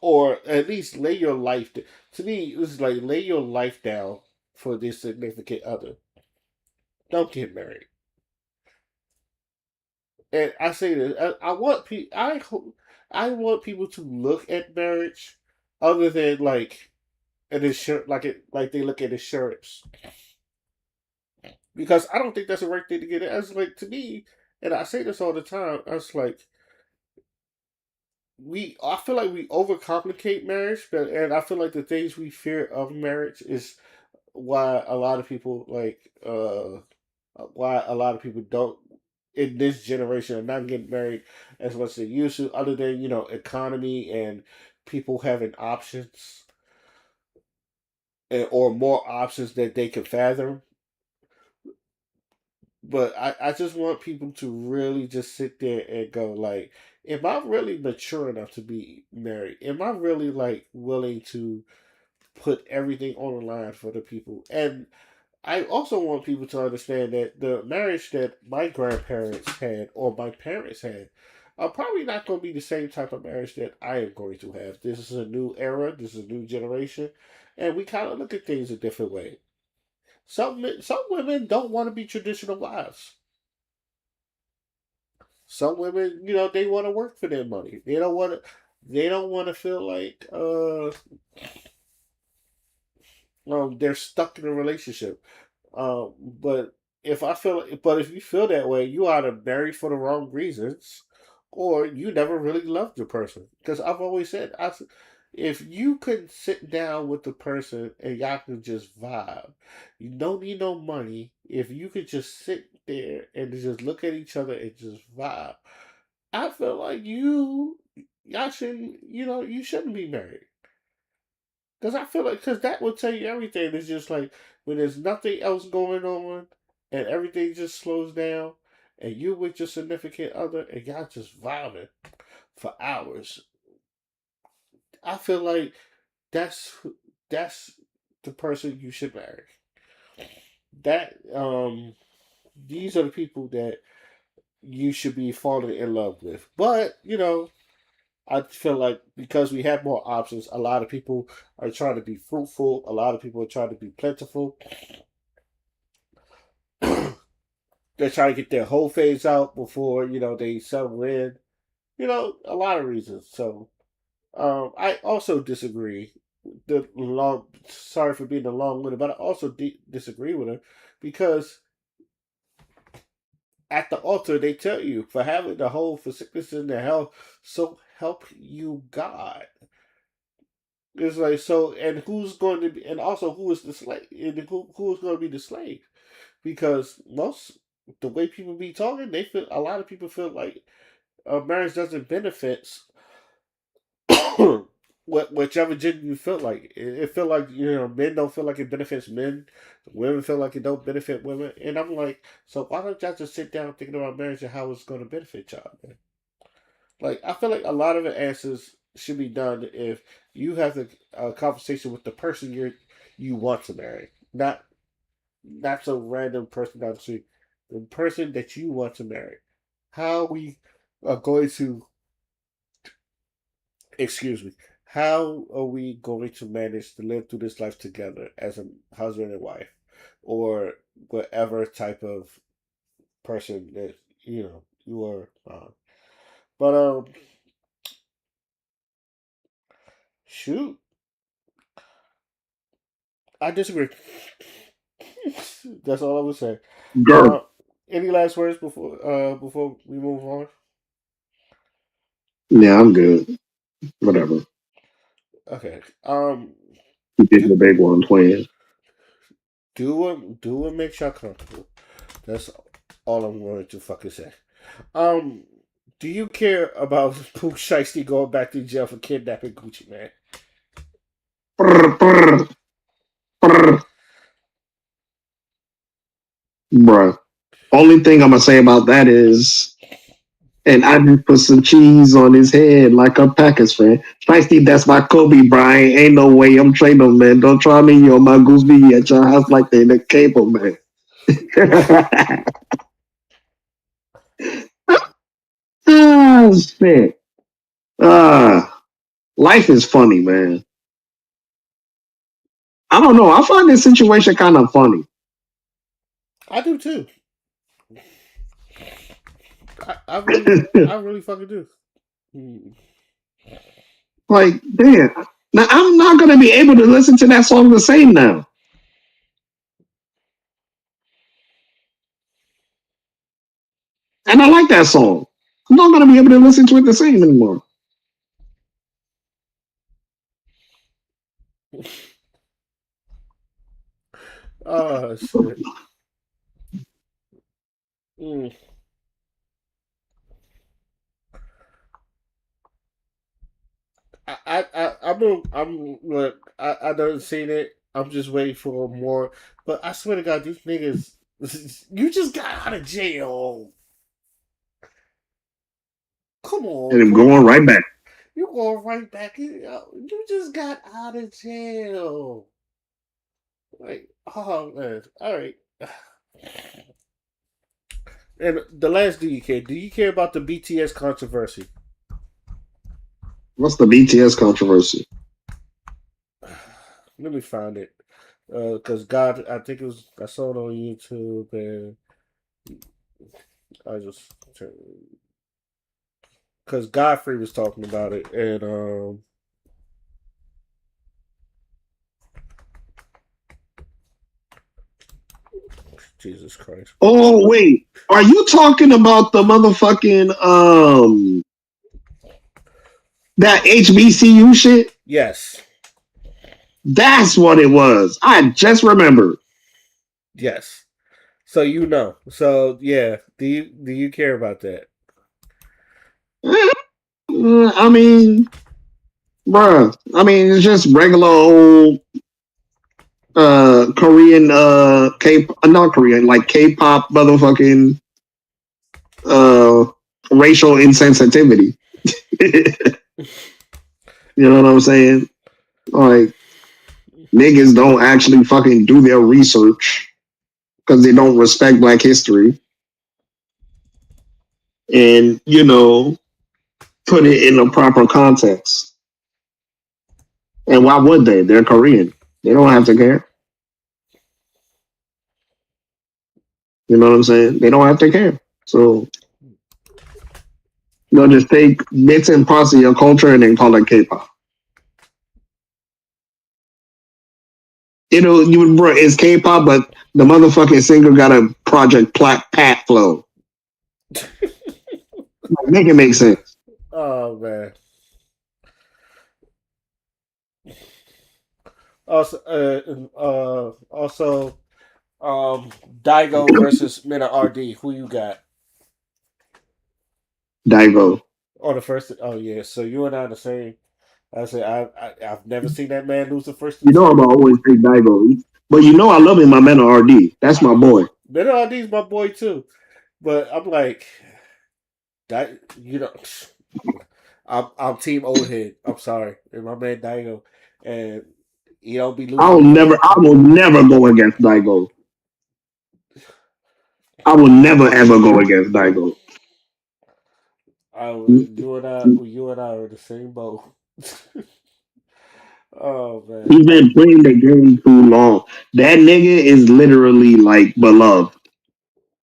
or at least lay your life. To me, it's like lay your life down for this significant other. Don't get married. And I say this, I want people. I want people to look at marriage other than like an insurance, like they look at insurance, because I don't think that's the right thing to get. As like to me, and I say this all the time. I was like, I feel like we overcomplicate marriage, but and I feel like the things we fear of marriage is why a lot of people why a lot of people don't in this generation are not getting married as much as they used to, other than economy and people having options or more options that they can fathom. But I just want people to really just sit there and go like, am I really mature enough to be married? Am I really like willing to put everything on the line for the people? And I also want people to understand that the marriage that my grandparents had or my parents had are probably not going to be the same type of marriage that I am going to have. This is a new era. This is a new generation, and we kind of look at things a different way. Some women don't want to be traditional wives. Some women, they want to work for their money. They don't want to feel like they're stuck in a relationship. But if you feel that way, you either married for the wrong reasons, or you never really loved the person. Because I've always said, if you could sit down with the person and y'all could just vibe, you don't need no money. If you could just sit there and just look at each other and just vibe, I feel like y'all shouldn't, you shouldn't be married. Because I feel like, because that will tell you everything. It's just like when there's nothing else going on and everything just slows down and you with your significant other and y'all just vibing for hours. I feel like that's that's the person you should marry. That these are the people that you should be falling in love with. But, I feel like because we have more options, a lot of people are trying to be fruitful. A lot of people are trying to be plentiful. They're trying to get their whole phase out before they settle in. A lot of reasons. So I also disagree. The long, sorry for being a long winded, but I also disagree with her because at the altar they tell you for having the whole for sickness and the health, so help you God. It's like so, and who's going to be, and also who is the slave, and who's going to be the slave? Because the way people be talking, a lot of people feel like marriage doesn't benefit whichever gender you feel like. It feel like men don't feel like it benefits men, women feel like it don't benefit women, and I'm like, so why don't y'all just sit down thinking about marriage and how it's going to benefit y'all, man? Like I feel like a lot of the answers should be done if you have a conversation with the person you want to marry, not some random person down the street, the person that you want to marry. How we are going to, excuse me, how are we going to manage to live through this life together as a husband and wife, or whatever type of person that you are. But shoot, I disagree. That's all I would say. Girl. Uh, any last words before we move on? Yeah, I'm good. Whatever. Okay. You did Do the big one playing. what makes y'all comfortable. That's all I'm going to fucking say. Do you care about Pooh Shiesty going back to jail for kidnapping Gucci Man? Brr, brr, brr. Bruh. Only thing I'm gonna say about that is, and I just put some cheese on his head like a Packers fan. Feisty, that's my Kobe Bryant. Ain't no way I'm trading him, man. Don't try me on my goose be at your house like they in the cable, man. Ah, shit. Life is funny, man. I don't know. I find this situation kind of funny. I do too. I really fucking do. Hmm. Like, damn. Now I'm not gonna be able to listen to that song the same now. And I like that song. I'm not gonna be able to listen to it the same anymore. Oh shit. Mm. I'm look. I done seen it. I'm just waiting for more. But I swear to God, these niggas. You just got out of jail. Come on, And I'm going bro. right back. You going right back in? You just got out of jail. Like, oh man. All right. And the last, do you care? Do you care about the BTS controversy? What's the BTS controversy? Let me find it. Because God, I think it was, I saw it on YouTube, and I just, because Godfrey was talking about it, and Jesus Christ. Oh wait, are you talking about the motherfucking that HBCU shit? Yes. That's what it was. I just remembered. Yes. So you know. So yeah. Do you care about that? I mean, bruh. I mean, it's just regular old Korean K not Korean, like K-pop motherfucking uh racial insensitivity. You know what I'm saying? Like, niggas don't actually fucking do their research because they don't respect Black history, and put it in a proper context. And why would they? They're Korean. They don't have to care. You know what I'm saying? They don't have to care. So they'll just take bits and parts of your culture and then call it K-pop. It's K-pop, but the motherfucking singer got a Project Pat flow. Make it make sense. Oh man. Also, Daigo versus Mina RD. Who you got? Daigo. Oh, the first. Oh yeah. So you and I are the same. I say I've never seen that man lose the first You know attempt. I'm always take Daigo. But I love him, my man RD. That's my boy. Mina RD's my boy too. But I'm like that. I'm Team Old Head. I'm sorry, and my man Daigo, and he don't be losing. I will never go against Daigo. I will never ever go against Daigo. You and I are in the same boat. Oh man. He's been playing the game too long. That nigga is literally like beloved.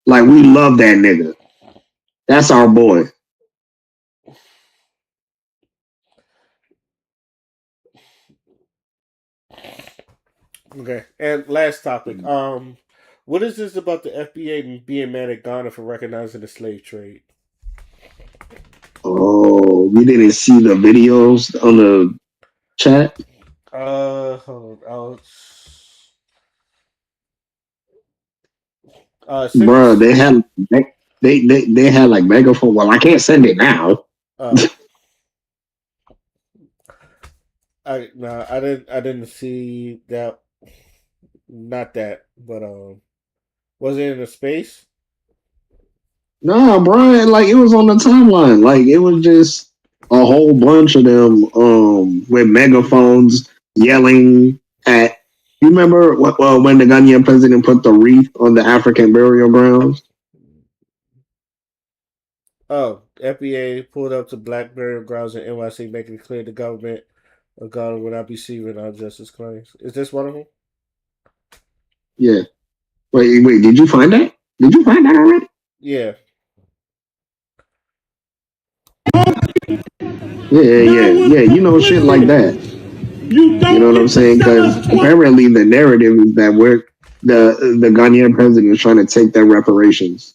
Like we love that nigga. That's our boy. Okay. And last topic. What is this about the FBA being mad at Ghana for recognizing the slave trade? Oh, we didn't see the videos on the chat, Hold on. Send bro. this. They had like megaphone. Well, I can't send it now. Oh, I didn't see that. Not that, but was it in a space? Nah, bro. Like it was on the timeline. Like it was just a whole bunch of them with megaphones yelling at. You remember when the Ghanaian president put the wreath on the African burial grounds? Oh, FBA pulled up to Black burial grounds in NYC, making it clear the government of Ghana will not be receiving our justice claims. Is this one of them? Yeah. Wait. Did you find that? Did you find that already? Yeah. Yeah. You know, shit like that. You know what I'm saying? Because apparently the narrative is that the Ghanaian president is trying to take their reparations.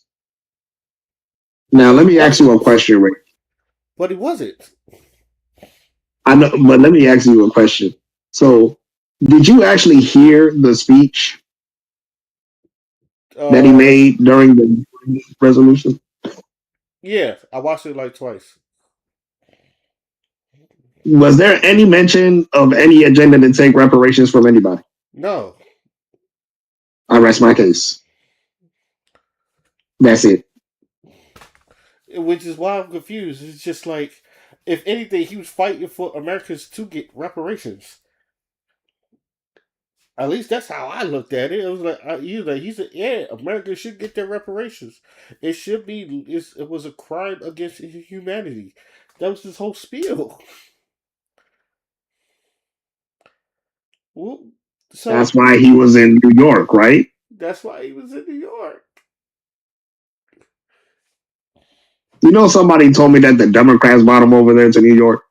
Now, But let he me ask you a wasn't. question, Rick. But he wasn't. I know, but let me ask you a question. So, did you actually hear the speech that he Uh, made during the resolution? yeah. I watched it like twice. Was there any mention of any agenda to take reparations from anybody? No. I rest my case. That's it. Which is why I'm confused. It's just like, if anything, he was fighting for Americans to get reparations. At least that's how I looked at it. It was like he said, yeah, America should get their reparations. It should be. It was a crime against humanity. That was his whole spiel. Well, That's so why he was in New York, right? that's why he was in New York. You know, somebody told me that the Democrats brought him over there to New York.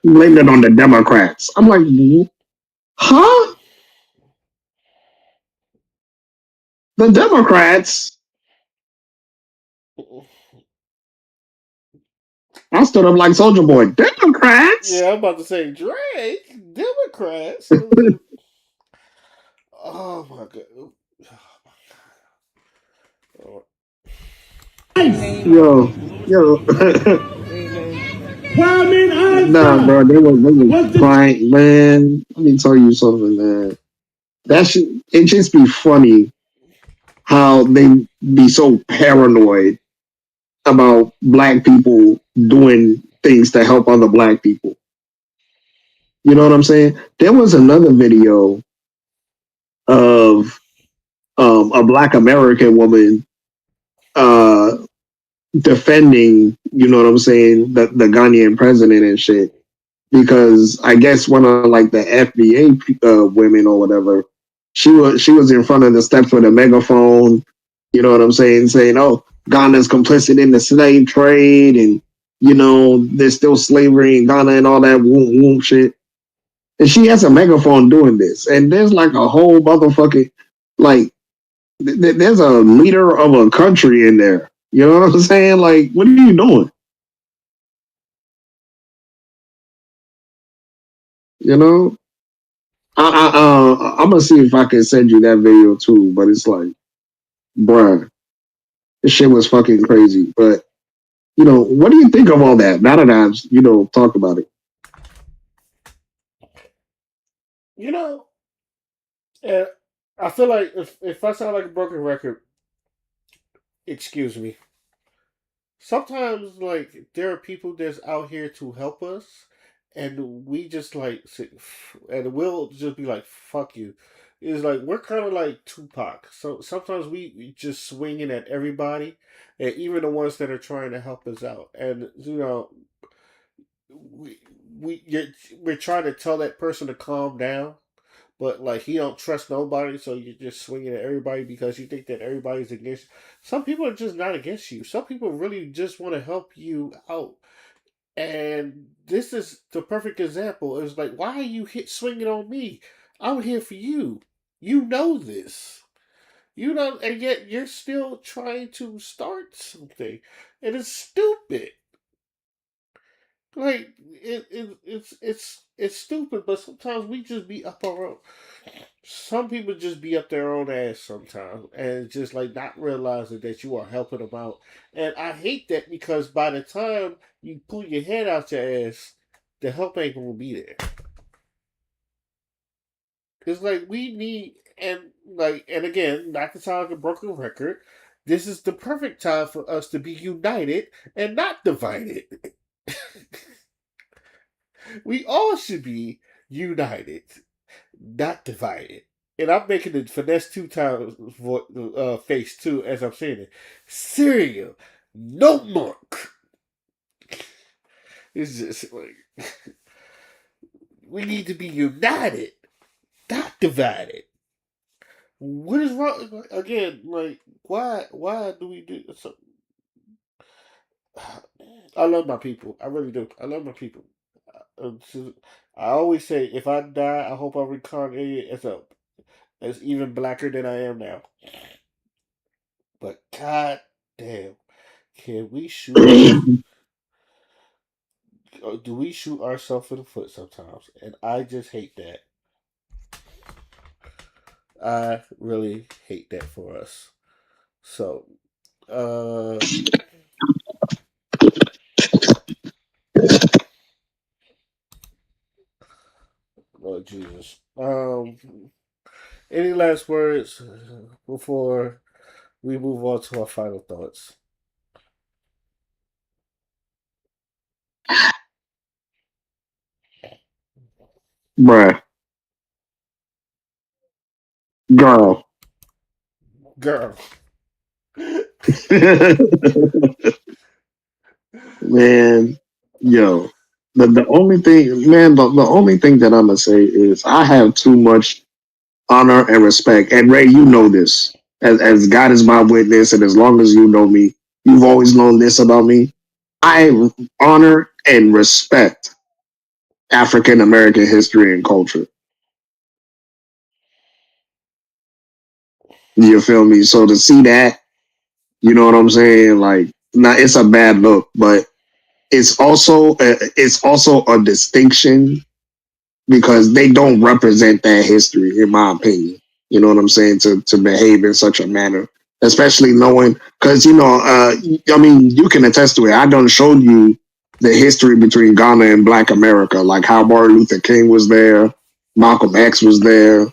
Blamed it on the Democrats. I'm like, huh? The Democrats? I stood up like Soldier Boy. Democrats? Yeah, I'm about to say Drake, Democrats. Oh my god. Oh, Yo, yo. Nah, bro, they was crying, man. Let me tell you something, man. That shit, it just be funny how they be so paranoid about black people doing things to help other black people. You know what I'm saying? There was another video of a black American woman uh, defending, you know what I'm saying, the Ghanaian president and shit. Because I guess one of like the FBA women or whatever, she was in front of the steps with a megaphone. You know what I'm saying, "Oh, Ghana's complicit in the slave trade, and you know there's still slavery in Ghana and all that whoop whoop shit." And she has a megaphone doing this, and there's like a whole motherfucking like there's a leader of a country in there. You know what I'm saying? Like, what are you doing? You know? I'm gonna see if I can send you that video too. But it's like, bruh, this shit was fucking crazy. But you know, what do you think of all that? Now that I've talked about it. you know, and I feel like if I sound like a broken record, excuse me. Sometimes like there are people that's out here to help us, and we just like and we'll just be like, fuck you. is like we're kind of like Tupac. So sometimes we just swinging at everybody, and even the ones that are trying to help us out. And we we you're, we're trying to tell that person to calm down, but like he don't trust nobody, so you're just swinging at everybody because you think that everybody's against you. Some people are just not against you. Some people really just want to help you out. And this is the perfect example. It's like, why are you swinging on me? I'm here for you. You know this. You know, and yet you're still trying to start something, and it's stupid. Like it's stupid. But sometimes we just be up our own. Some people just be up their own ass sometimes, and just like not realizing that you are helping them out. And I hate that because by the time you pull your head out your ass, the help ain't gonna be there. It's like we need and again, not to sound like a broken record. This is the perfect time for us to be united and not divided. We all should be united, not divided. And I'm making the finesse two times face too as I'm saying it. Cereal, no mark. It's just like we need to be united, not divided. What is wrong again? Like why do we do so? I love my people. I really do. I love my people. I always say, if I die, I hope I'm reincarnated as even blacker than I am now. But god damn, can we shoot us? Do we shoot ourselves in the foot sometimes? And I just hate that. I really hate that for us. So, uh, Lord Jesus. Any last words before we move on to our final thoughts? Bruh, girl. Girl. Man, yo. The only thing, man, the only thing that I'm gonna say is I have too much honor and respect. And Ray, you know this. As God is my witness, and as long as you know me, you've always known this about me. I honor and respect African American history and culture. You feel me? So to see that, you know what I'm saying? Like, now it's a bad look, but it's also a distinction because they don't represent that history, in my opinion. You know what I'm saying? To behave in such a manner, especially knowing, because I mean, you can attest to it. I done showed you the history between Ghana and Black America, like how Martin Luther King was there, Malcolm X was there.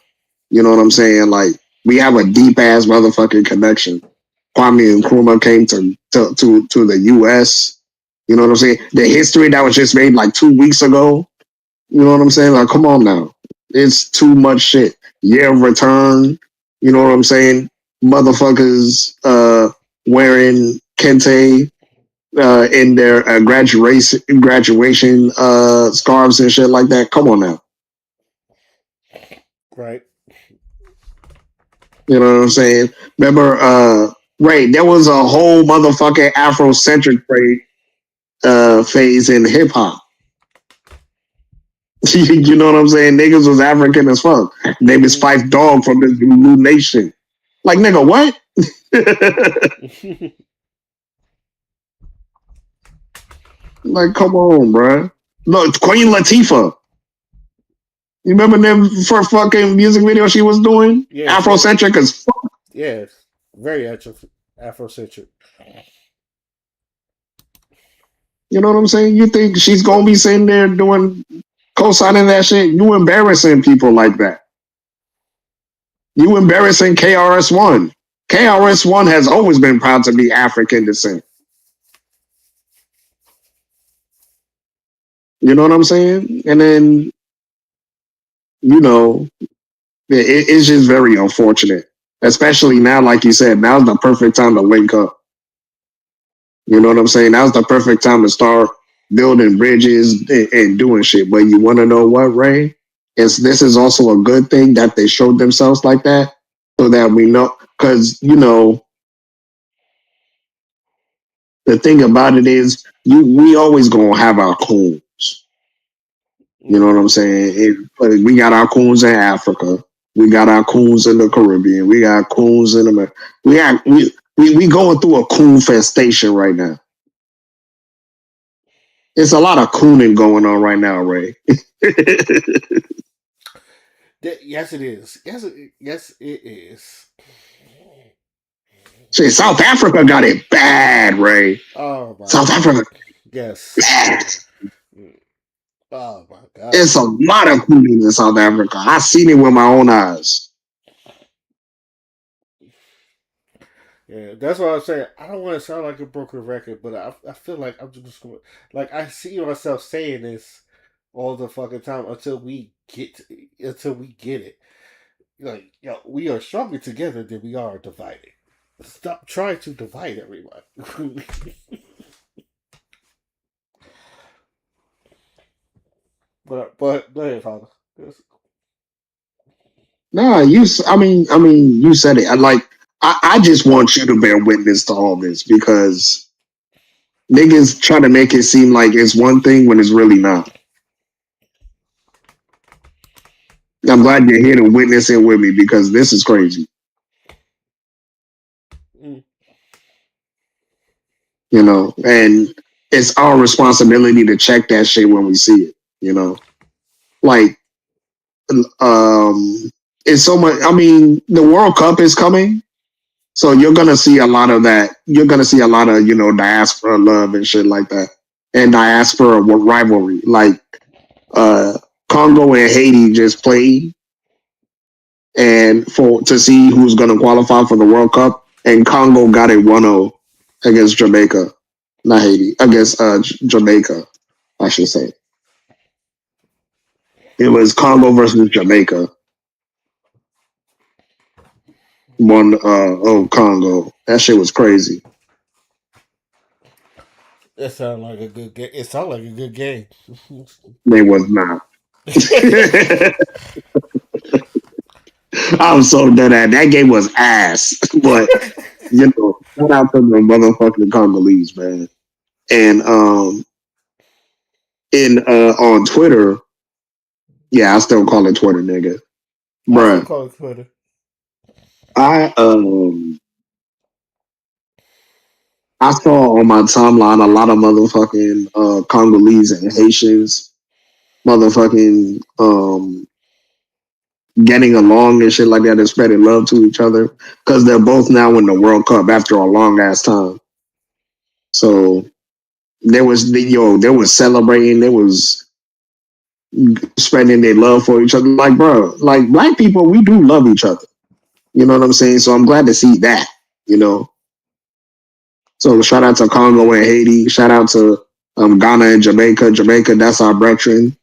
You know what I'm saying? Like we have a deep ass motherfucking connection. Kwame Nkrumah came to the U.S. You know what I'm saying? The history that was just made like 2 weeks ago, you know what I'm saying? Like, come on now. It's too much shit. Year of return. You know what I'm saying? Motherfuckers wearing kente in their graduation scarves and shit like that. Come on now. Right. You know what I'm saying? Remember, Ray, there was a whole motherfucking Afrocentric phase in hip hop. You know what I'm saying? Niggas was African as fuck. Name is Fife Dog from the Zulu Nation. Like, nigga, what? Like, come on, bro. Look, Queen Latifah. You remember them for fucking music video she was doing? Yes, Afrocentric as fuck. yes. Very Afrocentric. You know what I'm saying? You think she's gonna be sitting there doing co-signing that shit? You embarrassing people like that. You embarrassing KRS-One. KRS-One has always been proud to be African descent. You know what I'm saying? And then, you know, It's just very unfortunate, especially now. Like you said, now's the perfect time to link up. You know what I'm saying? Now's the perfect time to start building bridges and doing shit. But you want to know what, Ray? This is also a good thing that they showed themselves like that, so that we know. Because the thing about it is, we always gonna have our coons. You know what I'm saying? But we got our coons in Africa. We got our coons in the Caribbean. We got coons in America. We going through a coon festation right now. It's a lot of cooning going on right now, Ray. Yes, it is. Yes, it is. See, South Africa got it bad, Ray. Oh my South god. Africa Yes. bad. Oh my god. It's a lot of cooning in South Africa. I seen it with my own eyes. Yeah, that's what I'm saying. I don't want to sound like a broken record, but I feel like I'm just going like I see myself saying this all the fucking time until we get it. Like, we are stronger together than we are divided. Stop trying to divide everyone. but go ahead, father. Yes. Nah, you said it. I just want you to bear witness to all this because niggas try to make it seem like it's one thing when it's really not. I'm glad you're here to witness it with me because this is crazy. Mm. And it's our responsibility to check that shit when we see it. Like it's so much. I mean, the World Cup is coming, so you're gonna see a lot of that. You're gonna see a lot of diaspora love and shit like that, and diaspora rivalry. Like uh, Congo and Haiti just played, and to see who's gonna qualify for the World Cup, and Congo got it 1-0 against Jamaica, not Haiti, against Jamaica, I should say. It was Congo versus Jamaica. One Congo. That shit was crazy. It sounded like a good game. It sounded like a good game. They was not. I'm so dead at that game was ass. But shout out to the motherfucking Congolese, man. And in on Twitter, yeah, I still call it Twitter, nigga. I still Bruh. call it Twitter. I I saw on my timeline a lot of motherfucking Congolese and Haitians motherfucking getting along and shit like that and spreading love to each other because they're both now in the World Cup after a long ass time. So there was celebrating, there was spreading their love for each other. Like, bro, like black people, we do love each other. You know what I'm saying? So I'm glad to see that. You know. So shout out to Congo and Haiti. Shout out to Ghana and Jamaica. Jamaica, that's our brethren.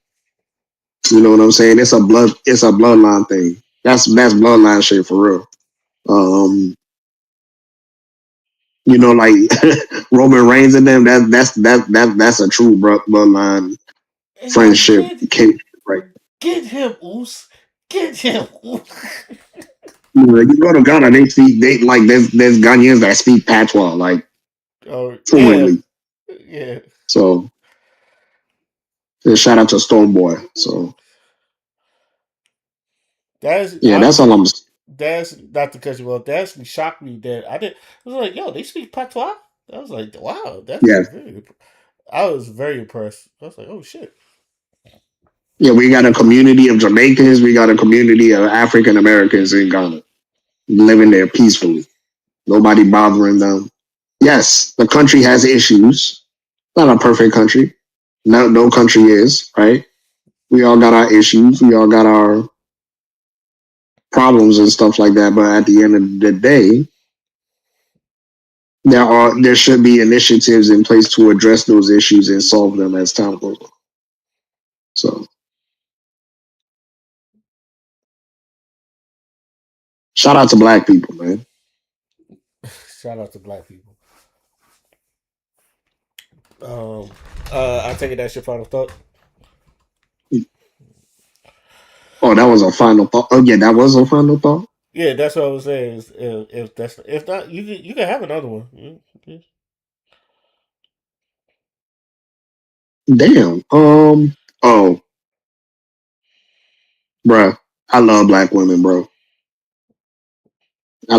You know what I'm saying? It's a bloodline thing. That's bloodline shit for real. Um, like Roman Reigns and them. That's a true bloodline And friendship. Right? get him, Oos. Get him, Oos. You go to Ghana, they like there's Ghanaians that speak patois like Oh yeah, fluently. yeah. So shout out to Stoneboy. So That's yeah, that's all honestly, I'm. that's not to cut you off. That actually shocked me that I did. I was like, yo, they speak patois. I was like, wow, that's Yeah, very. I was very impressed. I was like, oh shit. yeah. We got a community of Jamaicans. We got a community of African Americans in Ghana living there peacefully. Nobody bothering them. Yes, the country has issues. Not a perfect country. No country is, right? We all got our issues. We all got our problems and stuff like that. But at the end of the day, there should be initiatives in place to address those issues and solve them as time goes on. So Shout out to black people, man. Shout out to black people. I take it that's your final thought. Oh, that was a final thought. Oh yeah, that was a final thought. Yeah, that's what I was saying. If that's if not, you can have another one. Damn. Oh, bruh. I love black women, bro. I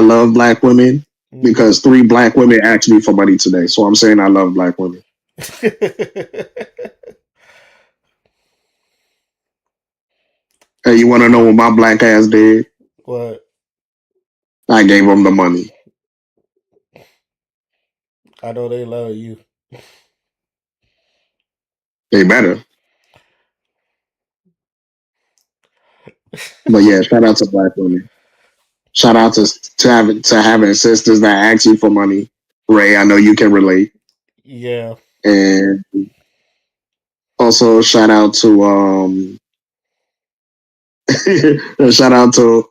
love black women Mm-hmm. because 3 black women asked me for money today. So I'm saying I love black women. Hey, you want to know what my black ass did? What? I gave them the money. I know they love you. They better. But yeah, shout out to black women. Shout out to having sisters that ask you for money. Ray, I know you can relate. Yeah. And also shout out to shout out to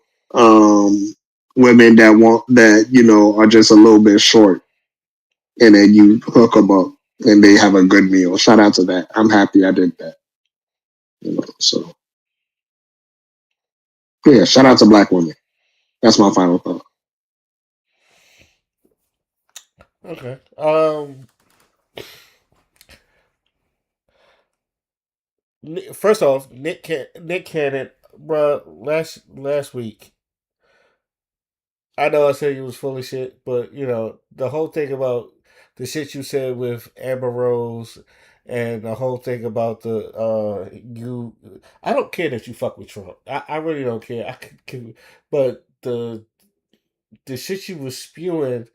women that want that are just a little bit short, and then you hook them up and they have a good meal. Shout out to that. I'm happy I did that. So yeah, shout out to black women. That's my final thought. Okay. First off, Nick Cannon, bro. Last week, I know I said you was full of shit, but the whole thing about the shit you said with Amber Rose, and the whole thing about you. I don't care that you fuck with Trump. I really don't care. But the shit you was spewing,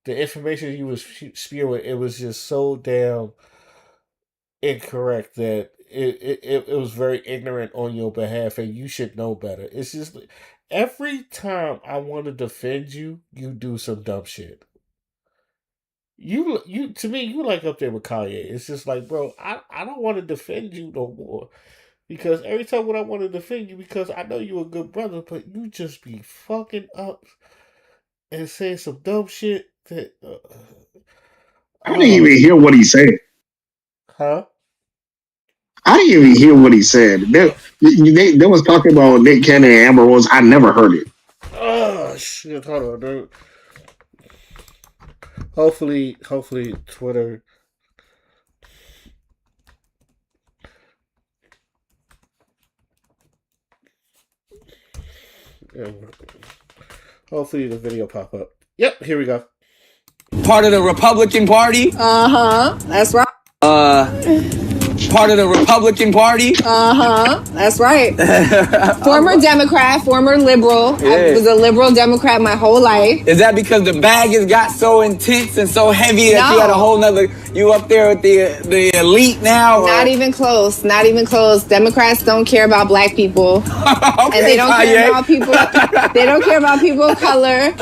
the information you was spewing, it was just so damn incorrect that it was very ignorant on your behalf, and you should know better. It's just every time I want to defend you, you do some dumb shit. You to me, you like up there with Kanye. It's just like, bro, I don't want to defend you no more, because every time when I want to defend you, because I know you a good brother, but you just be fucking up and saying some dumb shit that I didn't oh, even hear what he said. huh? I didn't even hear what he said. They was talking about Nick Cannon and Amber Rose. I never heard it. Oh shit! Hold on, dude. Hopefully, Twitter. Yeah, hopefully the video pop up. Yep, here we go. Part of the Republican Party. That's right. Part of the Republican Party. That's right. Former Democrat, former liberal. Yeah. I was a liberal Democrat my whole life. Is that because the bag has got so intense and so heavy that you No. had a whole nother, you up there with the elite now? Or? Not even close. Not even close. Democrats don't care about black people. Okay, And they don't care Kanye. about people. They don't care about people of color.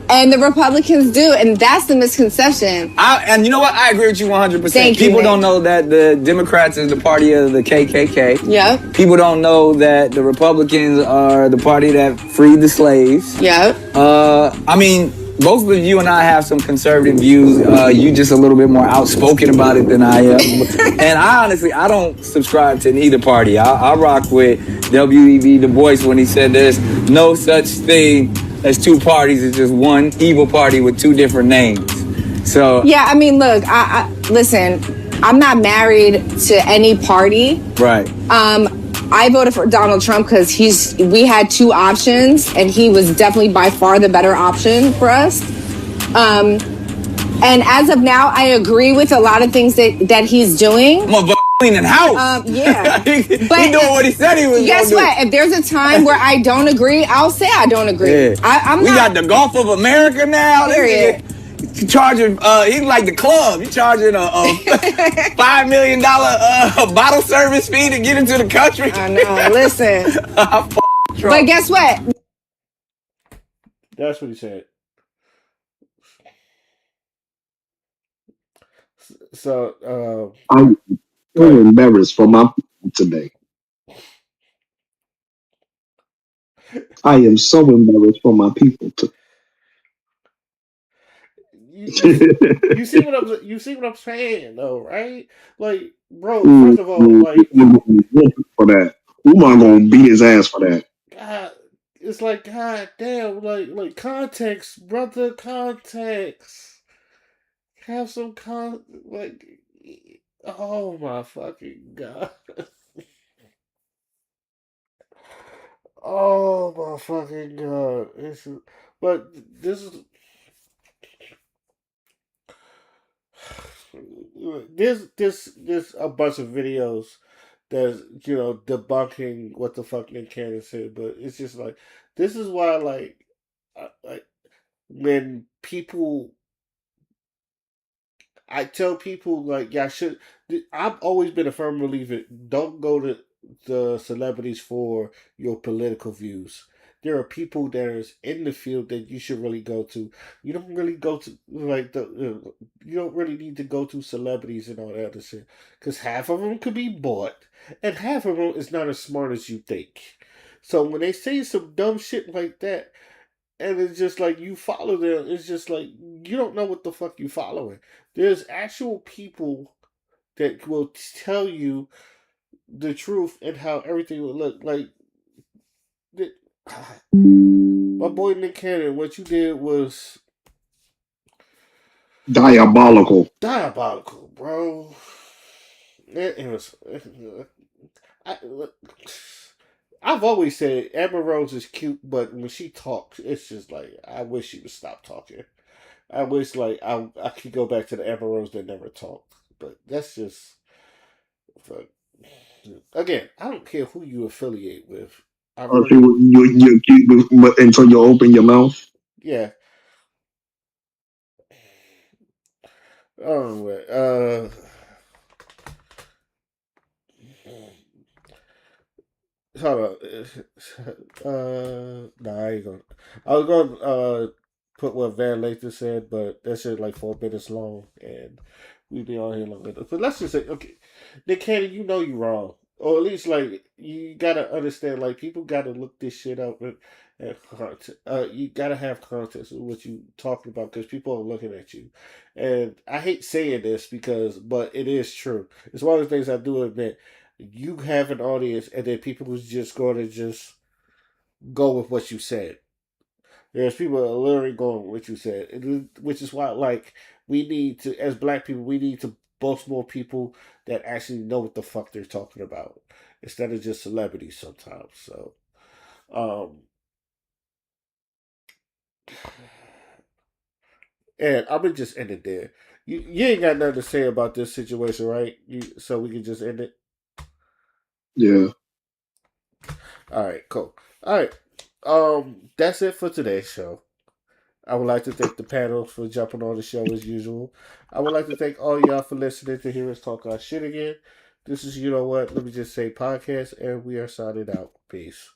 And the Republicans do. And that's the misconception. And you know what? I agree with you 100%. Thank you, People Nick. don't know that the Democrats is the party of the KKK. Yep. People don't know that the Republicans are the party that freed the slaves. Yep. I mean, both of you and I have some conservative views. You just a little bit more outspoken about it than I am. And I don't subscribe to neither party. I rock with W.E.B. Du Bois when he said there's no such thing as two parties. It's just one evil party with two different names. So Yeah, I mean, look, I listen, I'm not married to any party. right. I voted for Donald Trump because we had two options and he was definitely by far the better option for us. And as of now, I agree with a lot of things that he's doing. Cleaning house. Yeah. He doing what he said he was Guess gonna what? If there's a time where I don't agree, I'll say I don't agree. Yeah. I'm we not. got the Gulf of America now. Period. He's charging, he's like the club. He's charging a $5 million bottle service fee to get into the country. I know. Listen. But guess what? That's what he said. So, I'm so embarrassed for my people today. I am so embarrassed for my people. You see what I'm saying though, right? Like, bro, first of all, like, For that, who am I gonna beat his ass for that? God, it's like, God damn, like context, brother, context. Have some like, oh my fucking god. Oh my fucking god. But this is there's a bunch of videos that's debunking what the fuck Nick Cannon said, but it's just like this is why like when people I tell people like yeah I should I've always been a firm believer don't go to the celebrities for your political views. There are people that are in the field that you should really go to. You don't really go to like the you don't really need to go to celebrities and all that other shit because half of them could be bought and half of them is not as smart as you think. So when they say some dumb shit like that, and it's just like you follow them. It's just like you don't know what the fuck you following. There's actual people that will tell you the truth and how everything will look. Like my boy Nick Cannon, what you did was Diabolical. bro. It was. I, I've always said Amber Rose is cute, but when she talks, it's just like I wish she would stop talking. I wish like I could go back to the Amber Rose that never talked, but that's just. But again, I don't care who you affiliate with. I Or if you, really, until you open your mouth. yeah. Oh, hold on. Nah, I ain't gonna. I was gonna put what Van Lathan said, but that shit like 4 minutes long, and we be on here long enough. But let's just say, okay, Nick Cannon, you know you wrong, or at least like you gotta understand, like people gotta look this shit up and you gotta have context of what you talking about because people are looking at you, and I hate saying this but it is true. It's one of the things I do admit you have an audience and then people who's just going to just go with what you said. There's people that are literally going with what you said, which is why, like, we need to, as black people, we need to boast more people that actually know what the fuck they're talking about instead of just celebrities sometimes. So, um, and I'm gonna just end it there. You ain't got nothing to say about this situation, right? So we can just end it. Yeah. All right, cool. All right, that's it for today's show. I would like to thank the panel for jumping on the show as usual. I would like to thank all y'all for listening to hear us talk our shit again. This is You Know What? Let me just say podcast, and we are signing out. Peace.